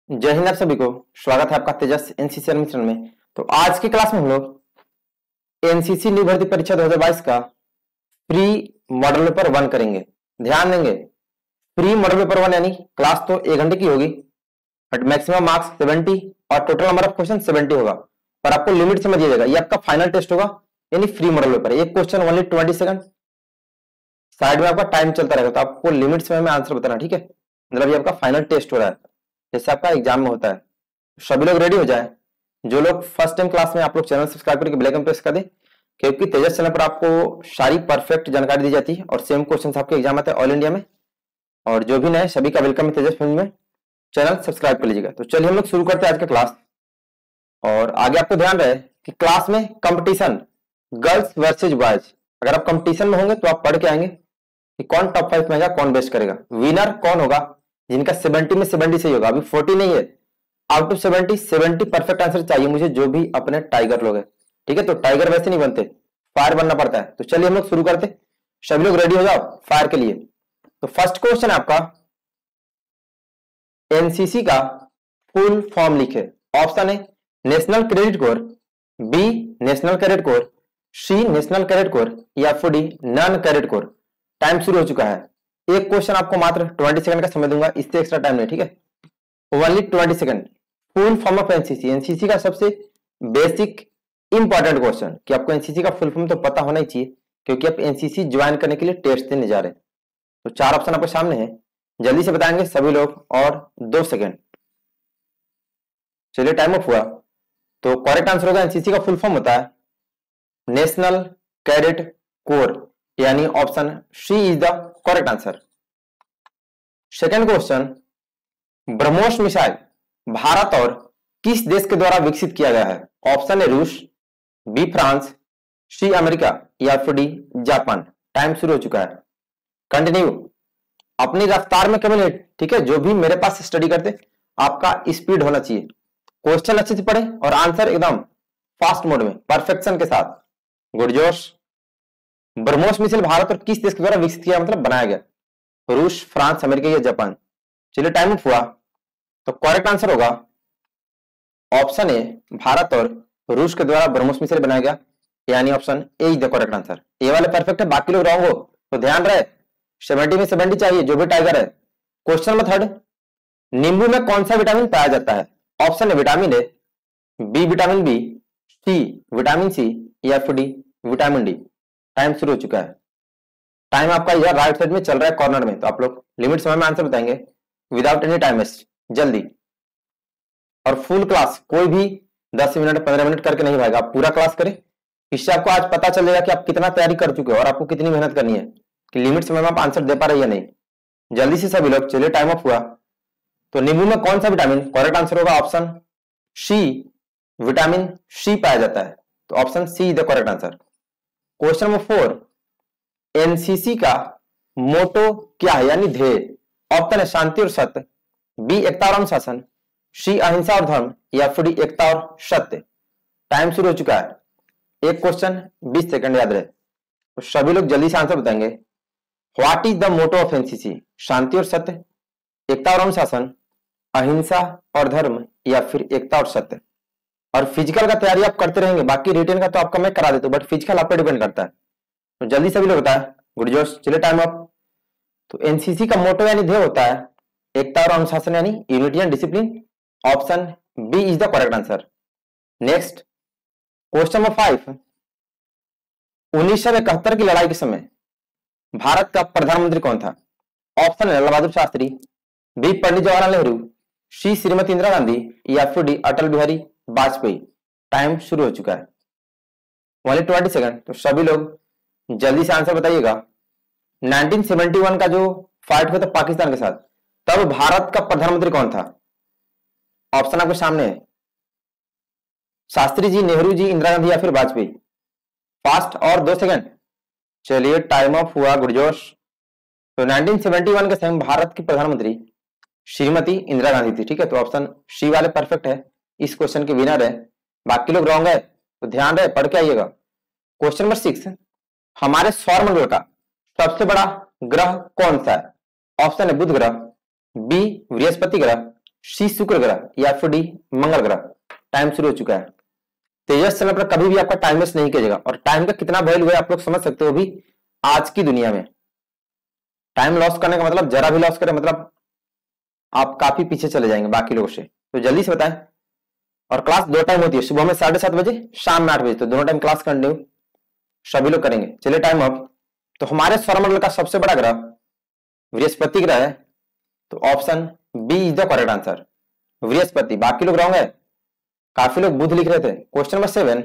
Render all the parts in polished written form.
जय हिंद आप सभी को। स्वागत है आपका तेजस एनसीसी एडमिशन में। तो आज की क्लास में हम लोग एनसीसी न्यू भर्ती परीक्षा 2022 का प्री मॉडल पेपर 1 करेंगे। ध्यान देंगे, प्री मॉडल पेपर 1 यानी क्लास तो 1 घंटे की होगी, बट मैक्सिमम मार्क्स 70 और टोटल नंबर ऑफ क्वेश्चन 70 होगा। पर आपको लिमिट समझ दिया जाएगा, ये आपका फाइनल टेस्ट होगा यानी फ्री मॉडल पेपर। एक क्वेश्चन ओनली 20 सेकंड, साइड में आपका टाइम चलता रहेगा, तो आपको लिमिट समय में आंसर बताना, ठीक है। मतलब ये आपका फाइनल टेस्ट हो रहा है, जैसे आपका एग्जाम में होता है। सभी लोग रेडी हो जाए। जो लोग फर्स्ट टाइम क्लास में, आप लोग चैनल सब्सक्राइब करके बेल आइकन प्रेस कर दें, क्योंकि तेजस चैनल पर आपको सारी परफेक्ट जानकारी दी जाती है और सेम क्वेश्चन आपके एग्जाम आते हैं ऑल इंडिया में। और जो भी नए सभी का वेलकम है तेजस फिल्म में, चैनल सब्सक्राइब कर लीजिएगा। तो चलिए हम लोग शुरू करते हैं आज का क्लास। और आगे आपको ध्यान रहे कि क्लास में कंपटीशन गर्ल्स वर्सेज बॉयज, अगर आप कंपटीशन में होंगे तो आप पढ़ के आएंगे कि कौन टॉप 5 में आएगा, कौन बेस्ट करेगा, विनर कौन होगा, जिनका 70 में 70 सही होगा। अभी 40 नहीं है, आउट ऑफ 70 परफेक्ट आंसर चाहिए मुझे, जो भी अपने टाइगर लोग हैं, ठीक है। तो टाइगर वैसे नहीं बनते, फायर बनना पड़ता है। तो चलिए हम लोग शुरू करते। सभी लोग रेडी हो जाओ फायर के लिए। तो फर्स्ट क्वेश्चन है आपका, एनसीसी का फुल फॉर्म लिखे। ऑप्शन है national credit corps, B national cadet corps, C national cadet corps, या फिर D non cadet corps. Time शुरू हो चुका है। एक क्वेश्चन आपको मात्र 20 सेकंड का समय दूंगा, इससे एक्स्ट्रा टाइम नहीं, ठीक है। Only 20 second. Full form of NCC, NCC का सबसे बेसिक इंपॉर्टेंट क्वेश्चन कि आपको एनसीसी का फुल फॉर्म तो पता होना ही चाहिए, क्योंकि आप एनसीसी ज्वाइन करने के लिए टेस्ट देने जा रहे हैं। तो 4 ऑप्शन आपके सामने है, जल्दी से बताएंगे सभी लोग, और 2 सेकंड। चलिए टाइम अप हुआ। तो करेक्ट आंसर होगा, एनसीसी का फुल फॉर्म होता है नेशनल कैडेट कोर, यानी option C is the correct answer. Second question, BrahMos missile Bharat और किस देश के द्वारा विकसित किया गया है। ऑप्शन है रूस, बी फ्रांस, सी अमेरिका, या फिर डी जापान। टाइम शुरू हो चुका है। कंटिन्यू अपनी रफ्तार में कभी नहीं, ठीक है। जो भी मेरे पास स्टडी करते, आपका स्पीड होना चाहिए, क्वेश्चन अच्छे से पढ़े और आंसर एकदम फास्ट मोड में परफेक्शन के साथ। गुड जोश। ब्रह्मोस मिसाइल भारत और किस देश के द्वारा विकसित किया, मतलब बनाया गया, रूस, फ्रांस, अमेरिका या जापान। चलिए टाइम अप हुआ। तो करेक्ट आंसर होगा ऑप्शन ए, भारत और रूस के द्वारा ब्रह्मोस मिसाइल बनाया गया, यानी option A is the correct answer. A वाले परफेक्ट है, बाकी लोग रॉन्ग हो तो ध्यान रहे, 70 में 70 चाहिए जो भी टाइगर है। क्वेश्चन नंबर थर्ड, नींबू में कौन सा विटामिन पाया जाता है। ऑप्शन है vitamin A, B vitamin B, C vitamin C, या फिर डी विटामिन डी। टाइम शुरू हो चुका है। टाइम आपका इधर राइट साइड में चल रहा है कॉर्नर में, तो आप लोग लिमिट समय में आंसर बताएंगे विदाउट एनी टाइम वेस्ट, जल्दी। और फुल क्लास कोई भी 10 मिनट 15 मिनट करके नहीं भागेगा, आप पूरा क्लास करें। इससे आपको आज पता चल जाएगा कि आप कितना तैयारी कर चुके हो और आपको कितनी मेहनत करनी है, कि लिमिट समय में आप आंसर दे पा रहे या नहीं। जल्दी से सभी लोग। चलिए टाइम अप हुआ। तो नींबू में कौन सा विटामिन, करेक्ट आंसर होगा ऑप्शन सी, विटामिन सी पाया जाता है। तो option C is the correct answer. Question number 4, NCC का मोटो क्या है, यानी ध्येय। ऑप्शन है शांति और सत्य, बी एकता और अनुशासन, सी अहिंसा और धर्म, या फिर डी एकता और सत्य। टाइम शुरू हो चुका है। एक क्वेश्चन 20 सेकंड याद रहे, तो सभी लोग जल्दी से आंसर बताएंगे। What is the motto of NCC, शांति और सत्य, एकता और अनुशासन, अहिंसा और धर्म, या फिर एकता और सत्य। और फिजिकल का तैयारी आप करते रहेंगे, बाकी रिटेन का तो आपका मैं करा देता हूं, बट फिजिकल आप पे डिपेंड करता है। तो जल्दी सभी लोग बताए। गुड जोश। चलिए टाइम अप। तो एनसीसी का मोटो यानी ध्येय होता है एकता और अनुशासन, यानी unity and discipline. Option B is the correct answer. Next question number 5, 1971 की लड़ाई के समय भारत का प्रधानमंत्री कौन था। ऑप्शन है लाल बहादुर शास्त्री, बी पंडित जवाहरलाल नेहरू, सी श्रीमती इंदिरा गांधी, या फिर डी अटल बिहारी वाजपेयी। टाइम शुरू हो चुका है। Only 20 second. तो सभी लोग जल्दी से आंसर बताइएगा। 1971 का जो फाइट हुआ था पाकिस्तान के साथ, तब भारत का प्रधानमंत्री कौन था। ऑप्शन आपके सामने है, शास्त्री जी, नेहरू जी, इंदिरा गांधी, या फिर वाजपेयी। फास्ट, और 2 सेकंड। चलिए टाइम ऑफ हुआ। गुडजोश। तो 1971 के समय भारत की प्रधानमंत्री श्रीमती इंदिरा गांधी थी, ठीक है। तो ऑप्शन सी वाले परफेक्ट है, इस क्वेश्चन के विनर है। बाकी लोग रॉन्ग है तो ध्यान रहे, पढ़ के आइएगा। क्वेश्चन नंबर 6, हमारे सौरमंडल का सबसे बड़ा ग्रह कौन सा है। ऑप्शन है बुध ग्रह, बी बृहस्पति ग्रह, सी शुक्र ग्रह या फिर डी मंगल ग्रह। टाइम शुरू हो चुका है। तेजस चैनल पर कभी भी आपका टाइम वेस्ट नहीं कीजिएगा, और टाइम का कितना वैल्यू है आप लोग समझ सकते हो भी आज की दुनिया में। टाइम लॉस करने का मतलब जरा भी लॉस करें मतलब आप काफी पीछे चले जाएंगे बाकी लोगों से। तो जल्दी से बताएं। और क्लास 2 टाइम होती है, सुबह में 7:30 बजे, शाम में 8 बजे, तो दोनों टाइम क्लास कंटिन्यू सभी लोग करेंगे। चलिए टाइम अप। तो हमारे सौरमंडल का सबसे बड़ा ग्रह बृहस्पति ग्रह है, तो option B is the correct answer, बृहस्पति। बाकी लोग रॉन्ग है, काफी लोग बुध लिख रहे थे। क्वेश्चन नंबर 7,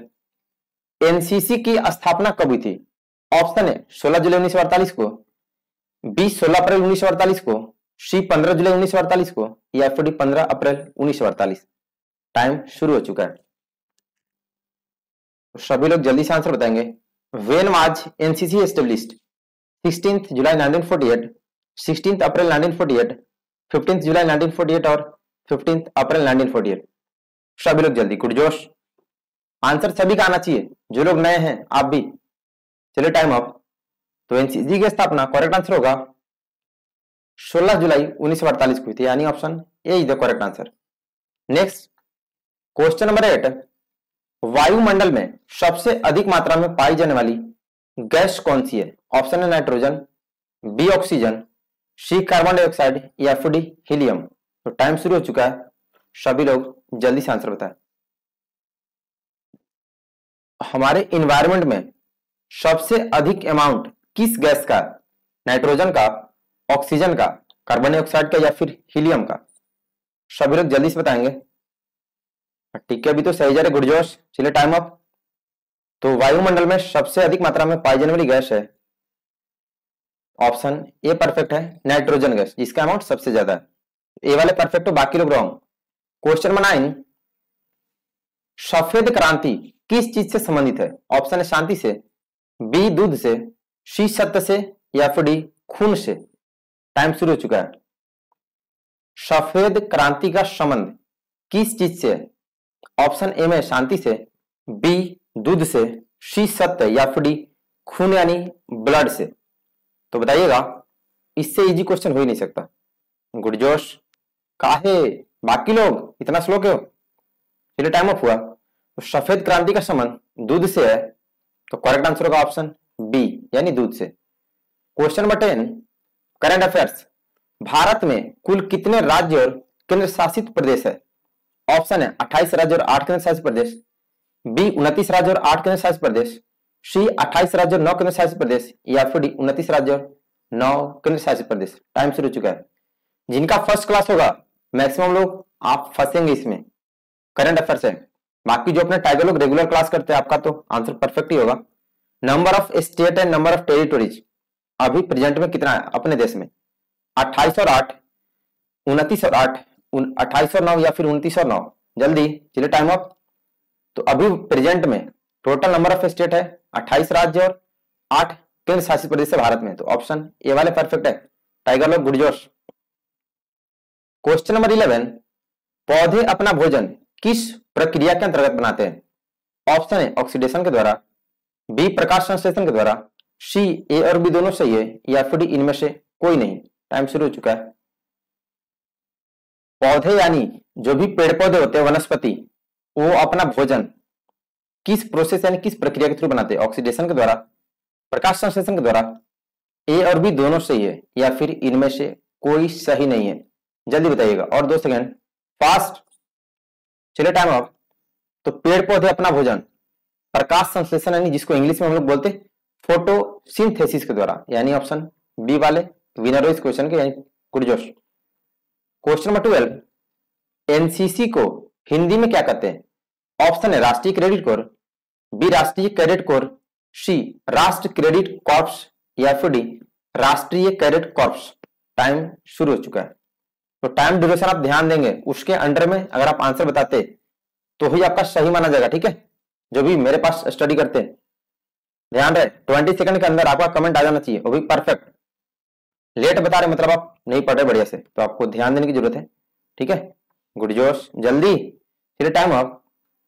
एनसीसी की स्थापना कब हुई थी? ऑप्शन है 16 जुलाई 1948 को, बी 16 अप्रैल 1948 को, सी 15 जुलाई 1948 को, या फिर डी 15 अप्रैल 1948। टाइम शुरू हो चुका है, सभी लोग जल्दी से आंसर बताएंगे। When was NCC established? 16 जुलाई 1948, 16 अप्रैल 1948, 15 जुलाई 1948 और 15 अप्रैल 1948। सभी लोग जल्दी, गुडजोश। आंसर सभी का आना चाहिए, जो लोग नए हैं आप भी। चलिए टाइम अप। तो एनसीसी की स्थापना करेक्ट आंसर होगा 16 जुलाई 1948 को थी, यानी option A is the correct answer. Next question number 8, वायुमंडल में सबसे अधिक मात्रा में पाई जाने वाली गैस कौन सी है? ऑप्शन है नाइट्रोजन, बी ऑक्सीजन, सी कार्बन डाइऑक्साइड, या फिर डी हीलियम। तो टाइम शुरू हो चुका है, सभी लोग जल्दी से आंसर बताएं। हमारे इन्वायरमेंट में सबसे अधिक अमाउंट किस गैस का? नाइट्रोजन का, ऑक्सीजन का, कार्बन डाइऑक्साइड का, या फिर हीलियम का? सभी लोग जल्दी से बताएंगे। ठीक है, अभी तो सही जा रहे गुडजोश। चलिए टाइम अप। तो वायुमंडल में सबसे अधिक मात्रा में पाई जाने वाली गैस है, ऑप्शन ए परफेक्ट है, नाइट्रोजन गैस, जिसका अमाउंट सबसे ज्यादा है। ए वाले परफेक्ट हो, बाकी लोग रॉन्ग। क्वेश्चन नंबर 9, सफेद क्रांति किस चीज से संबंधित है? ऑप्शन है शांति से, बी दूध से, सी सत्य से, या फिर डी खून से। टाइम शुरू हो चुका है। सफेद क्रांति का संबंध किस चीज से है? ऑप्शन ए में शांति से, बी दूध से, सी सत्य, या फिर डी खून यानी ब्लड से। तो बताइएगा, इससे इजी क्वेश्चन हो ही नहीं सकता। गुडजोश काहे, बाकी लोग इतना स्लो क्यों? चलिए टाइम अप हुआ। तो सफेद क्रांति का संबंध दूध से है, तो करेक्ट आंसर होगा ऑप्शन बी यानी दूध से। Question number 10, current affairs. Bharat में कुल कितने राज्य और केंद्र शासित प्रदेश है? ऑप्शन है 28 राज्य और 8 केंद्र शासित प्रदेश, बी 29 राज्य और 8 केंद्र शासित प्रदेश, सी 28 राज्य और 9 केंद्र शासित प्रदेश, या फिर डी 29 राज्य और 9 केंद्र शासित प्रदेश। टाइम शुरू हो चुका है। जिनका फर्स्ट क्लास होगा मैक्सिमम लोग आप फंसेंगे इसमें, करंट अफेयर्स है। बाकी जो अपने टाइगर लोग रेगुलर क्लास करते हैं आपका तो आंसर परफेक्ट ही होगा। Number of state and number of territories अभी प्रेजेंट में कितना है अपने देश में? 28 और 8, 29 और 8, 28 और 9, या फिर 29 और 9? जल्दी, चलिए टाइम अप। तो अभी प्रेजेंट में टोटल नंबर ऑफ स्टेट है 28 राज्य और 8 केंद्र शासित प्रदेश है भारत में, तो ऑप्शन ए वाले परफेक्ट है। टाइगर लोग गुडजोश। क्वेश्चन नंबर 11, पौधे अपना भोजन किस प्रक्रिया के अंतर्गत बनाते हैं? ऑप्शन है ऑक्सीडेशन के द्वारा, बी प्रकाश संश्लेषण के द्वारा, सी ए और बी दोनों सही है, या फिर डी इनमें से कोई नहीं। टाइम शुरू हो चुका है। पौधे यानी जो भी पेड़ पौधे होते हैं वनस्पति, वो अपना भोजन किस प्रोसेस यानी किस प्रक्रिया के थ्रू बनाते हैं? ऑक्सीडेशन के द्वारा, प्रकाश संश्लेषण के द्वारा, ए और बी दोनों सही है, या फिर इनमें से कोई सही नहीं है? जल्दी बताइएगा, और 2 सेकेंड, फास्ट। चलिए टाइम अप। तो पेड़ पौधे अपना भोजन प्रकाश संश्लेषण यानी जिसको इंग्लिश में हम लोग बोलते हैं फोटोसिंथेसिस के द्वारा, यानी ऑप्शन बी वाले विनर हो इस क्वेश्चन के, यानी गुडजोश। क्वेश्चन नंबर 12, एनसीसी को हिंदी में क्या कहते हैं? ऑप्शन है राष्ट्रीय क्रेडिट कोर, बी राष्ट्रीय कैडेट कोर, सी राष्ट्र क्रेडिट कॉर्प्स, या फिर डी राष्ट्रीय कैडेट कॉर्प्स। टाइम शुरू हो चुका है। तो टाइम ड्यूरेशन आप ध्यान देंगे, उसके अंडर में अगर आप आंसर बताते तो ही आपका सही माना जाएगा, ठीक है? जो भी मेरे पास स्टडी करते हैं ध्यान रहे 20 सेकंड के अंदर आपका कमेंट आ जाना चाहिए, वो भी परफेक्ट। लेट बता रहे मतलब आप नहीं पढ़ रहे बढ़िया से, तो आपको ध्यान देने की जरूरत है, ठीक है? गुडजोश, जल्दी। चलिए टाइम अप।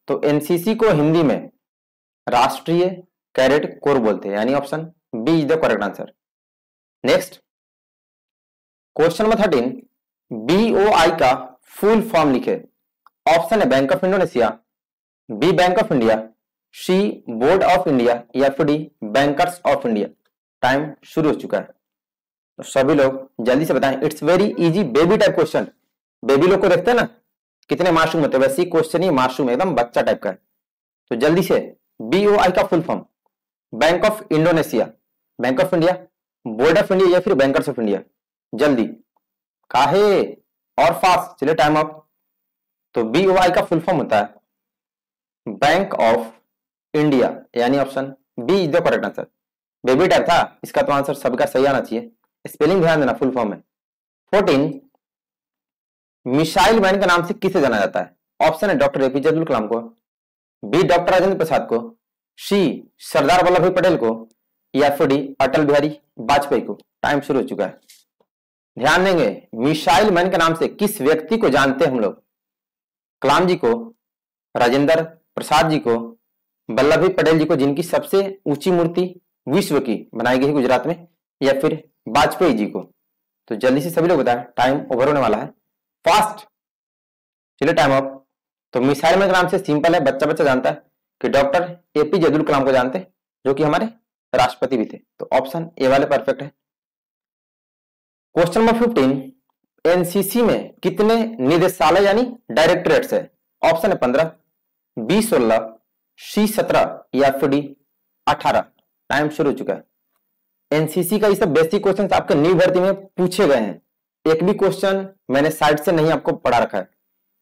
तो एनसीसी को हिंदी में राष्ट्रीय कैडेट कोर बोलते हैं, यानी option B is the correct answer. Next question number 13, BOI का फुल फॉर्म लिखे। ऑप्शन है bank of Indonesia, B bank of India, C board of India या फिर D bankers of India. Time शुरू हो चुका है, तो सभी लोग जल्दी से बताएं। It's very easy baby type question. Baby लोग को देखते हैं ना कितने मासूम होते हैं, वैसे ही क्वेश्चन ही मासूम एकदम बच्चा टाइप का है। तो जल्दी से BOI का full form, bank of Indonesia, bank of India, board of India या फिर बैंकर्स ऑफ इंडिया। जल्दी काहे और फास्ट, चलिए टाइम अप। तो BOI का फुल फॉर्म होता है बैंक ऑफ इंडिया, यानी option B is the correct answer. Baby type था, इसका तो आंसर सबका सही आना चाहिए। स्पेलिंग ध्यान देना, फुल फॉर्म है। 14 मिसाइल मैन के नाम से किसे जाना जाता है? ऑप्शन है डॉक्टर APJ अब्दुल कलाम को, बी डॉक्टर राजेंद्र प्रसाद को, सी सरदार वल्लभ भाई पटेल को या फिर डी अटल बिहारी वाजपेयी को। टाइम शुरू हो चुका है, ध्यान देंगे। मिसाइल मैन के नाम से किस व्यक्ति को जानते हैं हम लोग? कलाम जी को, राजेंद्र प्रसाद जी को, वल्लभ भाई पटेल जी को जिनकी सबसे ऊंची मूर्ति विश्व की बनाई गई है गुजरात में, या फिर वाजपेयी जी को। तो जल्दी से सभी लोग बताएं, टाइम ओवर होने वाला है, फास्ट। चलिए टाइम अप। तो मिसाइल मैन के नाम से सिंपल है, बच्चा बच्चा जानता है कि डॉक्टर APJ अब्दुल कलाम को जानते हैं, जो कि हमारे राष्ट्रपति भी थे। तो ऑप्शन ए वाले परफेक्ट है। क्वेश्चन नंबर 15 NCC में कितने निदेशालय यानी डायरेक्टरेट्स है? ऑप्शन है 15, बी 16, सी 17 या फिर डी 18। टाइम शुरू हो चुका है। NCC का ये सब बेसिक क्वेश्चन आपके न्यू भर्ती में पूछे गए हैं, एक भी क्वेश्चन मैंने साइड से नहीं आपको पढ़ा रखा है,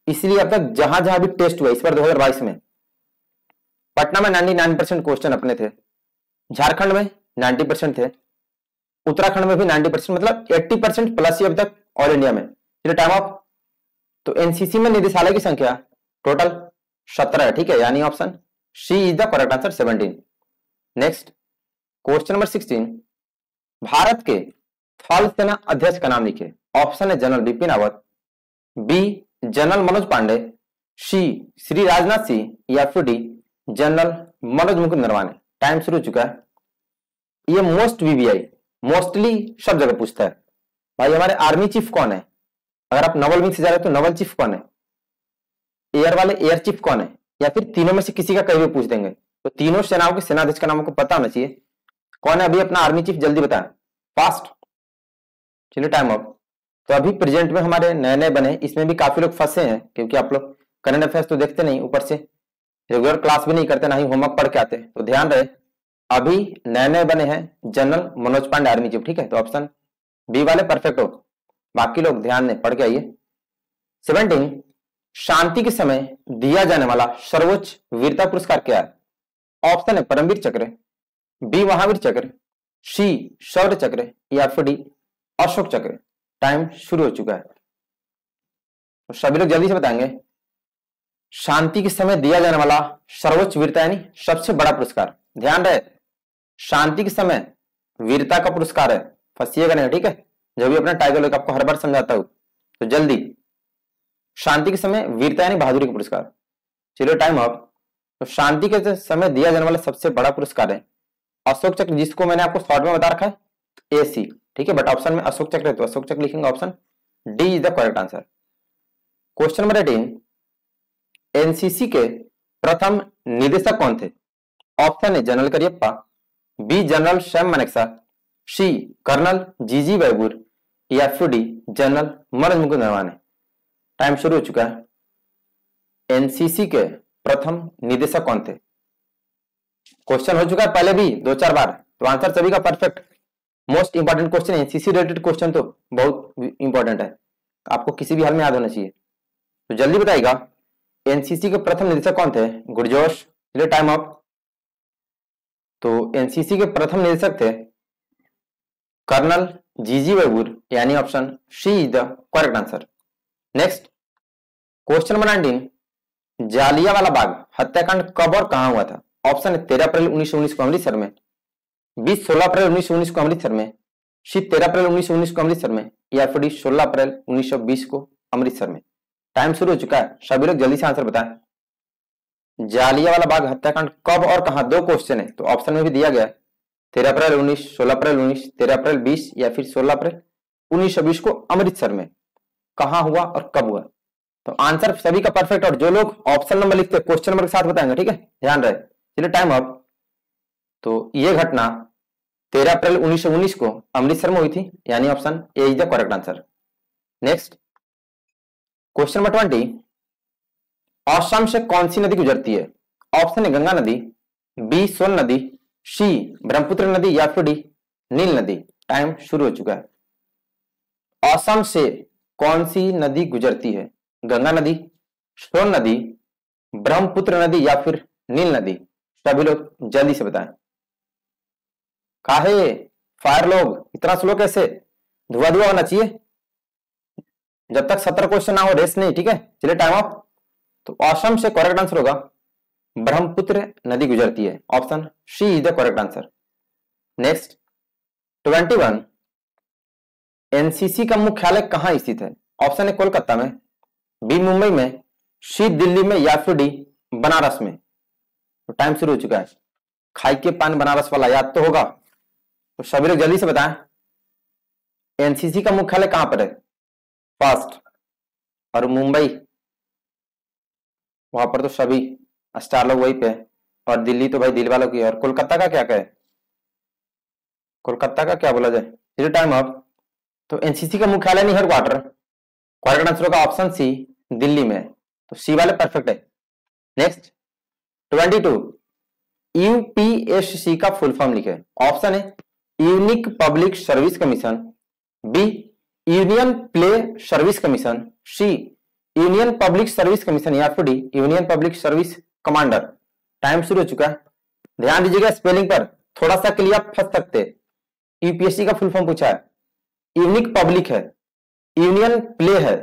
इसलिए अब तक जहां जहां भी टेस्ट हुआ इस बार 2022 में, पटना में 99% क्वेश्चन अपने थे, झारखंड में 90% थे, उत्तराखंड में भी 90%, मतलब 80% प्लस ही अब तक ऑल इंडिया में। चलिए टाइम ऑफ। तो NCC में निदेशालय की संख्या टोटल 17 है, ठीक है, यानी option C is the correct answer, 17। Next question number 16 Bharat के थल सेना अध्यक्ष का नाम लिखे। ऑप्शन है general Bipin Rawat, B general Manoj Pande, C Shri Rajnath Singh या फिर D general Manoj Mukund Naravane. Time शुरू हो चुका है। ये मोस्ट VBI मोस्टली सब जगह पूछता है, भाई हमारे आर्मी चीफ कौन है? अगर आप नवल विंग से जा रहे हो तो नवल चीफ कौन है, एयर वाले एयर चीफ कौन है, या फिर तीनों में से किसी का कहीं भी पूछ देंगे। तो तीनों सेनाओं के सेनाध्यक्ष का नाम आपको पता होना चाहिए। कौन है अभी अपना आर्मी चीफ, जल्दी बताएं, फास्ट। चलिए टाइम अप। तो अभी प्रेजेंट में हमारे नए नए बने, इसमें भी काफी लोग फंसे हैं, क्योंकि आप लोग करंट अफेयर्स तो देखते नहीं, ऊपर से रेगुलर क्लास भी नहीं करते, ना ही होमवर्क पढ़ के आते। तो ध्यान रहे, अभी नए नए बने हैं general Manoj Pande army chief, ठीक है। तो ऑप्शन बी वाले परफेक्ट हो, बाकी लोग ध्यान दें, पढ़ के आइए। 17 शांति के समय दिया जाने वाला सर्वोच्च वीरता पुरस्कार क्या है? ऑप्शन है परमवीर चक्र, बी महावीर चक्र, सी शौर्य चक्र या फिर डी अशोक चक्र। टाइम शुरू हो चुका है, तो सभी लोग जल्दी से बताएंगे। शांति के समय दिया जाने वाला सर्वोच्च वीरता यानी सबसे बड़ा पुरस्कार, ध्यान रहे, शांति के समय वीरता का पुरस्कार है, फंसिएगा नहीं, ठीक है। जो भी अपना टाइटल होगा आपको हर बार समझाता हूं, तो जल्दी, शांति के समय वीरता यानी बहादुरी का पुरस्कार। चलिए टाइम अप। तो शांति के समय दिया जाने वाला सबसे बड़ा पुरस्कार है अशोक चक्र, जिसको मैंने आपको शॉर्ट में बता रखा है AC, ठीक है, बट ऑप्शन में अशोक चक्र है तो अशोक चक्र लिखेंगे, option D is the correct answer. Question number 18 NCC के प्रथम निदेशक कौन थे? ऑप्शन है general Cariappa, B general Sam Manekshaw, C colonel GG Bewoor या फिर D general Manoj Mukund Naravane. Time शुरू हो चुका है। NCC के प्रथम निदेशक कौन थे? क्वेश्चन हो चुका है पहले भी 2-4 बार, तो आंसर सभी का परफेक्ट। मोस्ट इंपॉर्टेंट क्वेश्चन है, NCC रिलेटेड क्वेश्चन तो बहुत इंपॉर्टेंट है, आपको किसी भी हाल में याद होना चाहिए। तो जल्दी बताइएगा, NCC के प्रथम निदेशक कौन थे? गुरजोश। चलिए टाइम अप। तो NCC के प्रथम निदेशक थे कर्नल GG बैबूर, यानी option C is the correct answer. Next question number 19 Jallianwala Bagh हत्याकांड कब और कहां हुआ था? ऑप्शन है 13 अप्रैल 1919 को अमृतसर में, बी 16 अप्रैल 1919 को अमृतसर में, सी 13 अप्रैल 1919 को अमृतसर में या फिर डी 16 अप्रैल 1920 को अमृतसर में। टाइम शुरू हो चुका है, सभी लोग जल्दी से आंसर बताएं। जालियांवाला बाग हत्याकांड कब और कहां, दो क्वेश्चन है, तो ऑप्शन में भी दिया गया है 13 अप्रैल 19, 16 अप्रैल 19, 13 अप्रैल 20 या फिर 16 अप्रैल 1920 को अमृतसर में। कहां हुआ और कब हुआ? तो आंसर सभी का परफेक्ट, और जो लोग ऑप्शन नंबर लिखते हैं क्वेश्चन नंबर के साथ बताएंगे, ठीक है, ध्यान रहे। चलिए टाइम अप। तो ये घटना 13 अप्रैल 1919 को अमृतसर में हुई थी, यानी option A is the correct answer. Next question number 20, Assam से कौन सी नदी गुजरती है? ऑप्शन ए गंगा नदी, बी सोन नदी, सी ब्रह्मपुत्र नदी, या फिर डी नील नदी। टाइम शुरू हो चुका है। असम से कौन सी नदी गुजरती है? गंगा नदी, सोन नदी, ब्रह्मपुत्र नदी, या फिर नील नदी? सभी लोग जल्दी से बताएं। काहे फायर लोग इतना स्लो कैसे? धुआं धुआं होना चाहिए। जब तक 17 क्वेश्चन ना हो रेस्ट नहीं, ठीक है। चलिए टाइम ऑफ। तो असम से करेक्ट आंसर होगा ब्रह्मपुत्र नदी गुजरती है, option C is the correct answer. Next 21, NCC का मुख्यालय कहां स्थित है? ऑप्शन ए कोलकाता में, बी मुंबई में, सी दिल्ली में, या फिर डी बनारस में? तो टाइम शुरू हो चुका है। खाई के पान बनारस वाला याद तो होगा, तो सभी लोग जल्दी से बताएं एनसीसी का मुख्यालय कहां पर है? फर्स्ट, और मुंबई, वहां पर तो सभी स्टार लोग वहीं पे, और दिल्ली तो भाई दिल वालों की, और कोलकाता का क्या कहे? कोलकाता का क्या बोला जाए? चलिए टाइम अप। तो एनसीसी का मुख्यालय नहीं हेडक्वार्टर, करेक्ट आंसर होगा ऑप्शन सी दिल्ली में, तो सी वाले परफेक्ट है। नेक्स्ट 22, यूपीएससी का फुल फॉर्म लिखे। ऑप्शन है unique public service commission, B union play service commission, C union public service commission, या फिर D union public service commander. Time शुरू हो चुका है। ध्यान दीजिएगा स्पेलिंग पर, थोड़ा सा के लिए आप फंस सकते। यूपीएससी का फुल फॉर्म पूछा है, यूनिक पब्लिक है, यूनियन प्ले है,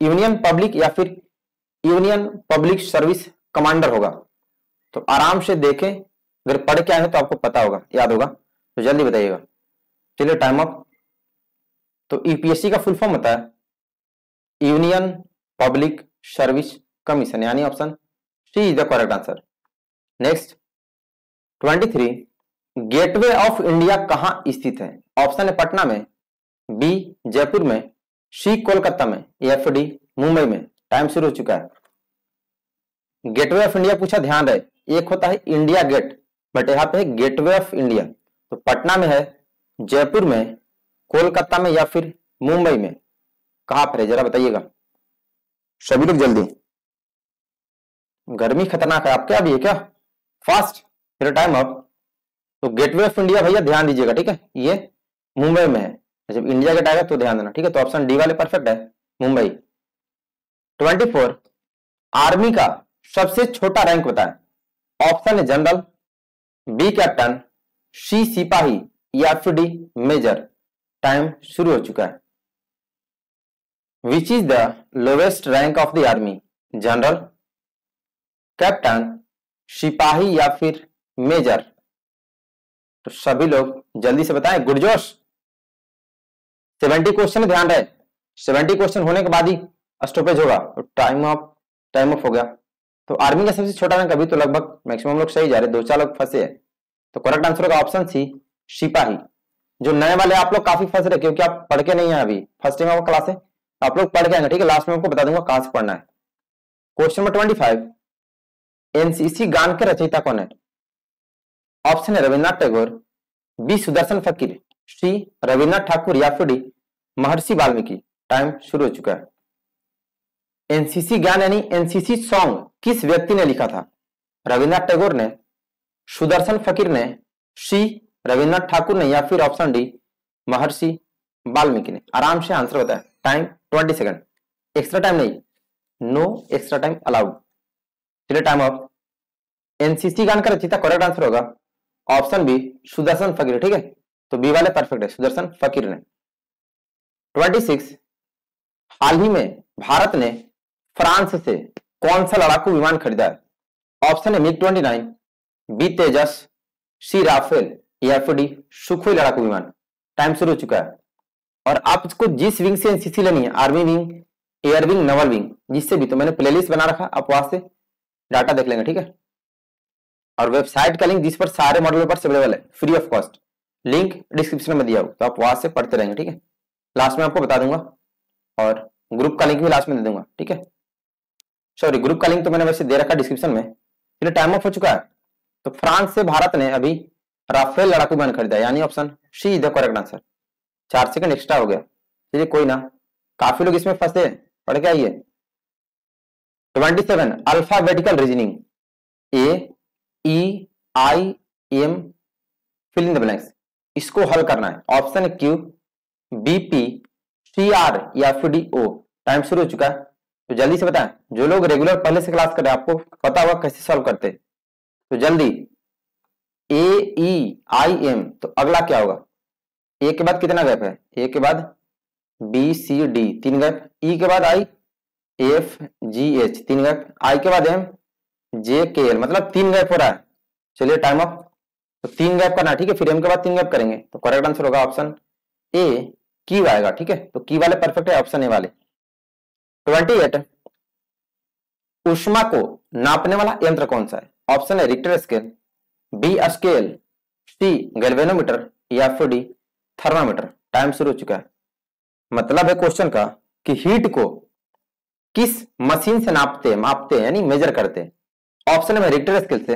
यूनियन पब्लिक, या फिर यूनियन पब्लिक सर्विस कमांडर होगा। तो आराम से देखें, अगर पढ़ के आए हैं तो आपको पता होगा, याद होगा, तो जल्दी बताइएगा। चलिए टाइम अप। तो यूपीएससी का फुल फॉर्म होता है यूनियन पब्लिक सर्विस कमीशन, यानी option C is the correct answer. Next 23, gateway of India कहां स्थित है? ऑप्शन है पटना में, बी जयपुर में, सी कोलकाता में, या फिर डी मुंबई में? टाइम शुरू हो चुका है। गेटवे ऑफ इंडिया पूछा, ध्यान रहे, एक होता है इंडिया गेट, बट यहां पे है गेटवे ऑफ इंडिया। तो पटना में है, जयपुर में, कोलकाता में, या फिर मुंबई में? कहां पर है जरा बताइएगा सभी लोग जल्दी। गर्मी खतरनाक है आपके अभी, क्या फास्ट? फिर टाइम अप। तो गेटवे ऑफ इंडिया भैया ध्यान दीजिएगा, ठीक है, ये मुंबई में है। जब इंडिया गेट आएगा तो ध्यान देना, ठीक है। तो ऑप्शन डी वाले परफेक्ट है, मुंबई। 24, आर्मी का सबसे छोटा रैंक बताएं। ऑप्शन है जनरल, बी कैप्टन, सी सिपाही, या फिर डी मेजर? टाइम शुरू हो चुका है। Which is the lowest rank of the army? General, captain, सिपाही, या फिर मेजर? तो सभी लोग जल्दी से बताएं, गुडजोश। 70 क्वेश्चन ध्यान रहे, 70 क्वेश्चन होने के बाद ही स्टॉपेज होगा, तो टाइम ऑफ हो गया। तो आर्मी का सबसे छोटा रैंक, अभी तो लगभग मैक्सिमम लोग सही जा रहे, 2-4 लोग फंसे हैं। तो करेक्ट आंसर होगा ऑप्शन सी सिपाही। जो नए वाले आप लोग काफी फंस रहे, क्योंकि आप पढ़ के नहीं है, अभी फर्स्ट टाइम आपका क्लास है, आप लोग पढ़ के आएंगे, ठीक है। लास्ट में आपको बता दूंगा कहां से पढ़ना है। क्वेश्चन नंबर 25, एनसीसी गान के रचयिता कौन है? ऑप्शन है रविन्द्रनाथ टैगोर, बी सुदर्शन फकीर, सी रविन्द्रनाथ ठाकुर, या फिर डी महर्षि वाल्मीकि? टाइम शुरू हो चुका है। एनसीसी गान यानी एनसीसी सॉन्ग किस व्यक्ति ने लिखा था? रविन्द्रनाथ टैगोर ने, सुदर्शन फकीर ने, सी रविन्द्रनाथ ठाकुर ने, या फिर ऑप्शन डी महर्षि वाल्मीकि ने? आराम से आंसर बताए। टाइम 20 सेकंड, एक्स्ट्रा टाइम नहीं, नो एक्स्ट्रा टाइम अलाउड। चलिए टाइम ऑफ। एनसीसी गान का रचयिता करेक्ट आंसर होगा ऑप्शन बी सुदर्शन फकीर, ठीक है। तो बी वाले परफेक्ट है, सुदर्शन फकीर ने। 26, हाल ही में भारत ने फ्रांस से कौन सा लड़ाकू विमान खरीदा है? ऑप्शन है मिग 29, बी तेजस, सी राफेल, या फिर डी सुखोई लड़ाकू विमान? टाइम शुरू हो चुका है। और आपको जिस विंग से एनसीसी लेनी है, army wing, air wing, Naval wing, जिससे भी, तो मैंने प्लेलिस्ट बना रखा, आप वहां से डाटा देख लेंगे, ठीक है। और वेबसाइट का लिंक जिस पर सारे मॉडल पेपर अवेलेबल है free of cost, link description में दिया हो, तो आप वहां से पढ़ते रहेंगे, ठीक है। लास्ट में आपको बता दूंगा, और ग्रुप का लिंक भी लास्ट में दे दूंगा, ठीक है। सॉरी ग्रुप का लिंक तो मैंने वैसे दे रखा डिस्क्रिप्शन में। चलिए टाइम ऑफ हो चुका है। तो फ्रांस से भारत ने अभी राफेल लड़ाकू विमान खरीदा, यानी option C is the correct answer. 4 second extra हो गया, चलिए कोई ना, काफी लोग इसमें फंसे, पढ़ के आइए। 27 alphabetical reasoning, A E I M fill in the blanks, इसको हल करना है। Option Q, B P, C R या फिर डी ओ। टाइम शुरू हो चुका है, तो जल्दी से बताएं। जो लोग रेगुलर पहले से क्लास कर रहे हैं आपको पता होगा कैसे सॉल्व करते, तो जल्दी। ए ई आई एम, तो अगला क्या होगा? ए के बाद कितना गैप है? ए के बाद B C D 3 gap, E के बाद I F G H 3 gap, I के बाद एम जे के एल, मतलब 3 गैप हो रहा है। चलिए टाइम अप। तो 3 गैप करना, ठीक है, फिर एम के बाद 3 गैप करेंगे, तो करेक्ट आंसर होगा ऑप्शन ए की आएगा, ठीक है। तो की वाले परफेक्ट है, ऑप्शन ए वाले। 28 ऊष्मा को नापने वाला यंत्र कौन सा है? ऑप्शन है रिक्टर स्केल, बी स्केल, सी गैल्वेनोमीटर या फिर डी थर्मामीटर। टाइम शुरू हो चुका है। मतलब है क्वेश्चन का कि हीट को किस मशीन से मापते यानी मेजर करते हैं। ऑप्शन में रिक्टर स्केल से,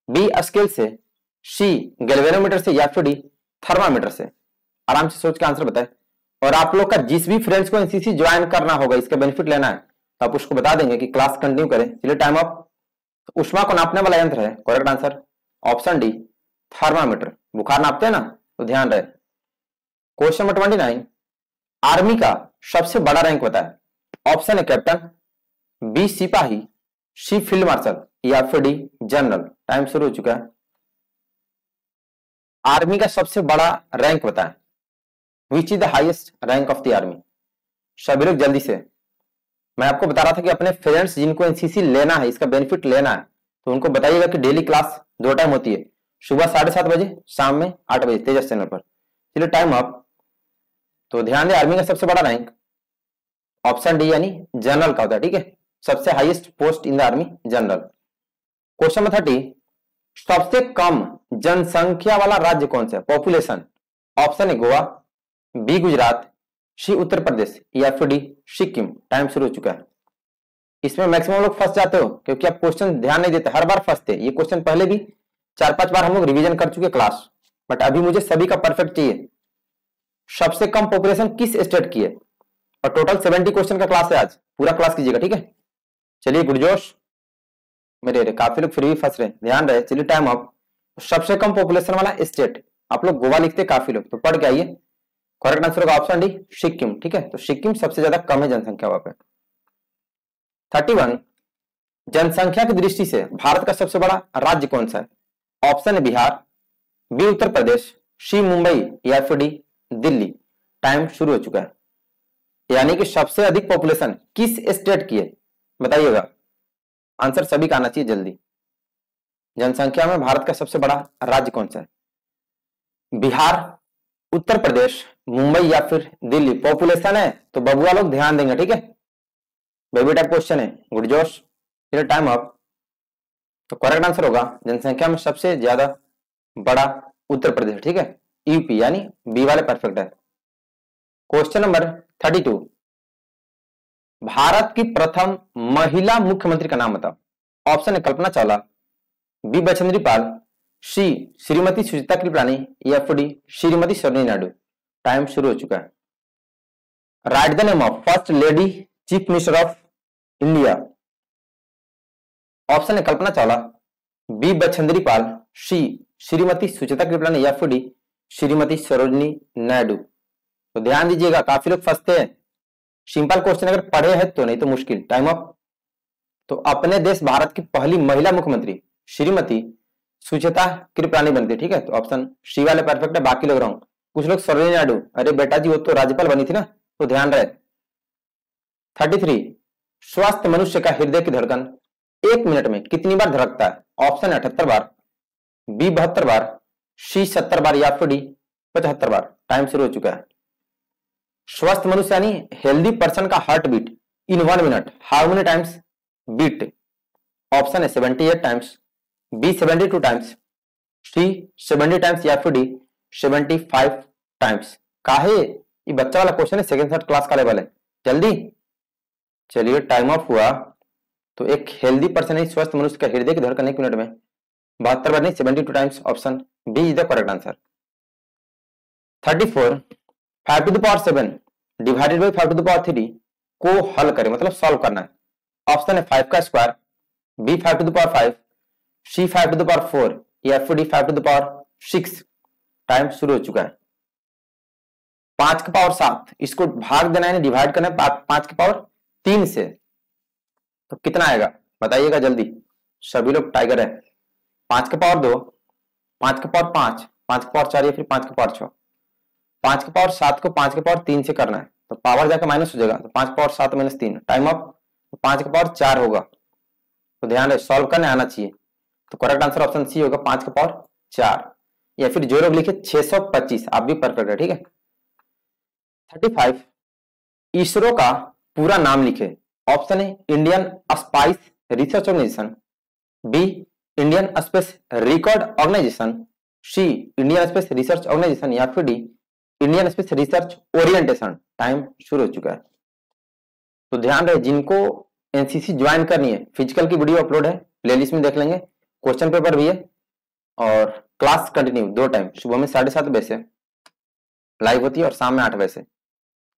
बी स्केल से, सी गैल्वेनोमीटर से या फिर डी थर्मामीटर से। आराम से सोच के आंसर बताएं। और आप लोग का जिस भी फ्रेंड्स को एनसीसी ज्वाइन करना होगा, इसका बेनिफिट लेना है, तो आप उसको बता देंगे कि क्लास कंटिन्यू करें। चलिए टाइम अप। ऊष्मा को नापने वाला यंत्र है, correct answer option D thermometer. बुखार नापते हैं ना, तो ध्यान रहे। क्वेश्चन नंबर 29 आर्मी का सबसे बड़ा रैंक बताएं। ऑप्शन है कैप्टन, बी सिपाही, सी फील्ड मार्शल या फिर डी जनरल। टाइम शुरू हो चुका है। आर्मी का सबसे बड़ा रैंक बताएं। Which is the highest rank of the army. सभी लोग जल्दी से। मैं आपको बता रहा था कि अपने फ्रेंड्स जिनको एनसीसी लेना है, इसका बेनिफिट लेना है, तो उनको बताइएगा कि डेली क्लास 2 टाइम होती है, सुबह 7:30 बजे, शाम में 8 बजे तेजस चैनल पर। चलिए टाइम अप। तो ध्यान दें, आर्मी का सबसे बड़ा रैंक ऑप्शन डी यानी जनरल का होता है, ठीक है। सबसे highest post in the army general. Question number 30 सबसे कम जनसंख्या वाला राज्य कौन सा है? पॉपुलेशन। ऑप्शन है गोवा, बी गुजरात, सी उत्तर प्रदेश या फिर डी सिक्किम। टाइम शुरू हो चुका है। इसमें मैक्सिमम लोग फंस जाते हो क्योंकि आप क्वेश्चन ध्यान नहीं देते, हर बार फंसते। ये क्वेश्चन पहले भी 4-5 बार हम लोग रिवीजन कर चुके क्लास, बट अभी मुझे सभी का परफेक्ट चाहिए। सबसे कम पॉपुलेशन किस स्टेट की है? और टोटल 70 क्वेश्चन का क्लास है आज, पूरा क्लास कीजिएगा, ठीक है। चलिए गुडजोश मेरे काफी लोग फिर भी फंस रहे, ध्यान रहे। चलिए टाइम अप। सबसे कम पॉपुलेशन वाला स्टेट, आप लोग गोवा लिखते काफी लोग, तो पढ़ के आइए। करेक्ट आंसर होगा ऑप्शन डी सिक्किम, ठीक है। तो सिक्किम सबसे ज्यादा कम है जनसंख्या वहां पे। 31 जनसंख्या की दृष्टि से भारत का सबसे बड़ा राज्य कौन सा है? ऑप्शन है बिहार, बी उत्तर प्रदेश, सी मुंबई या फिर डी दिल्ली। टाइम शुरू हो चुका है। यानी कि सबसे अधिक पॉपुलेशन किस स्टेट की है बताइएगा। आंसर सभी का आना चाहिए जल्दी। जनसंख्या में भारत का सबसे बड़ा राज्य कौन सा है? बिहार, उत्तर प्रदेश, मुंबई या फिर दिल्ली। पॉपुलेशन है तो बबुआ लोग ध्यान देंगे, ठीक है। बेबी टाइप क्वेश्चन है, गुड जोश। फिर टाइम अप। तो करेक्ट आंसर होगा जनसंख्या में सबसे ज्यादा बड़ा उत्तर प्रदेश, ठीक है, यूपी, यानी बी वाले परफेक्ट है। क्वेश्चन नंबर 32 भारत की प्रथम महिला मुख्यमंत्री का नाम बताओ। ऑप्शन है कल्पना चावला, बी बछेंद्री पाल, सी श्रीमती सुचिता कृपलानी या फिर डी श्रीमती सरोजिनी नायडू। टाइम शुरू हो चुका है। Right the name of first lady chief minister of India. Option है कल्पना चावला, बी बछेंद्री पाल, सी श्रीमती सुचिता कृपलानी या फिर डी श्रीमती सरोजिनी नायडू। तो ध्यान दीजिएगा, काफी लोग फंसते हैं। सिंपल क्वेश्चन अगर पढ़े हैं तो, नहीं तो मुश्किल। Time up. तो अपने देश भारत की पहली महिला मुख्यमंत्री श्रीमती सुचिता कृपलानी बनती, ठीक है। तो ऑप्शन सी वाले परफेक्ट है, बाकी लोग रॉन्ग। कुछ लोग सरोजिनी नायडू, अरे बेटा जी वो तो राज्यपाल बनी थी ना, तो ध्यान रहे। 33 स्वस्थ मनुष्य का हृदय की धड़कन 1 मिनट में कितनी बार धड़कता है? ऑप्शन है 78 बार, बी 72 बार, सी 70 बार या फिर डी 75 बार। टाइम शुरू हो चुका है। स्वस्थ मनुष्य यानी हेल्दी पर्सन का heart beat in 1 minute how many times beat? Option है 78 times, B 72 times, C 70 times या फिर डी 75 टाइम्स। काहे ये बच्चा वाला क्वेश्चन है, सेकंड थर्ड क्लास का लेवल है, जल्दी। चलिए टाइम ऑफ हुआ। तो एक हेल्दी पर्सन है, स्वस्थ मनुष्य का हृदय की धड़कन 1 मिनट में 72 बार नहीं 72 times. Option B is the correct answer. 34 5 to the power 7 divided by 5 to the power 3 को हल करें, मतलब सॉल्व करना है। ऑप्शन है 5 का square, B 5 to the power 5, C 5 to the power 4 या फिर D 5 to the power 6। Time शुरू हो चुका है। 5 की पावर 7 इसको भाग देना है, डिवाइड करना है 5 की पावर 3 से, तो कितना आएगा बताइएगा जल्दी। सभी लोग टाइगर है। 5 की पावर 2, 5 की पावर 5, 5 की पावर 4 या फिर 5 की पावर 6। 5 की पावर 7 को 5 की पावर 3 से करना है, तो पावर जाकर माइनस हो जाएगा, तो 5 की पावर 7 माइनस 3 टाइम अप, तो 5 की पावर 4 होगा। तो ध्यान रहे सॉल्व करने आना चाहिए। तो करेक्ट आंसर ऑप्शन सी होगा 5 की पावर 4, या फिर जो लोग लिखे 625, आप भी परफेक्ट है, ठीक है। 35 इसरो का पूरा नाम लिखे। ऑप्शन है Indian spice research organisation, B Indian space record organisation, C Indian space research organisation या फिर D Indian space research orientation. Time शुरू हो चुका है। तो ध्यान रहे जिनको एनसीसी ज्वाइन करनी है, फिजिकल की वीडियो अपलोड है, प्लेलिस्ट में देख लेंगे, क्वेश्चन पेपर भी है और क्लास कंटिन्यू 2 टाइम, सुबह में 7:30 बजे से लाइव होती है और शाम में 8 बजे से,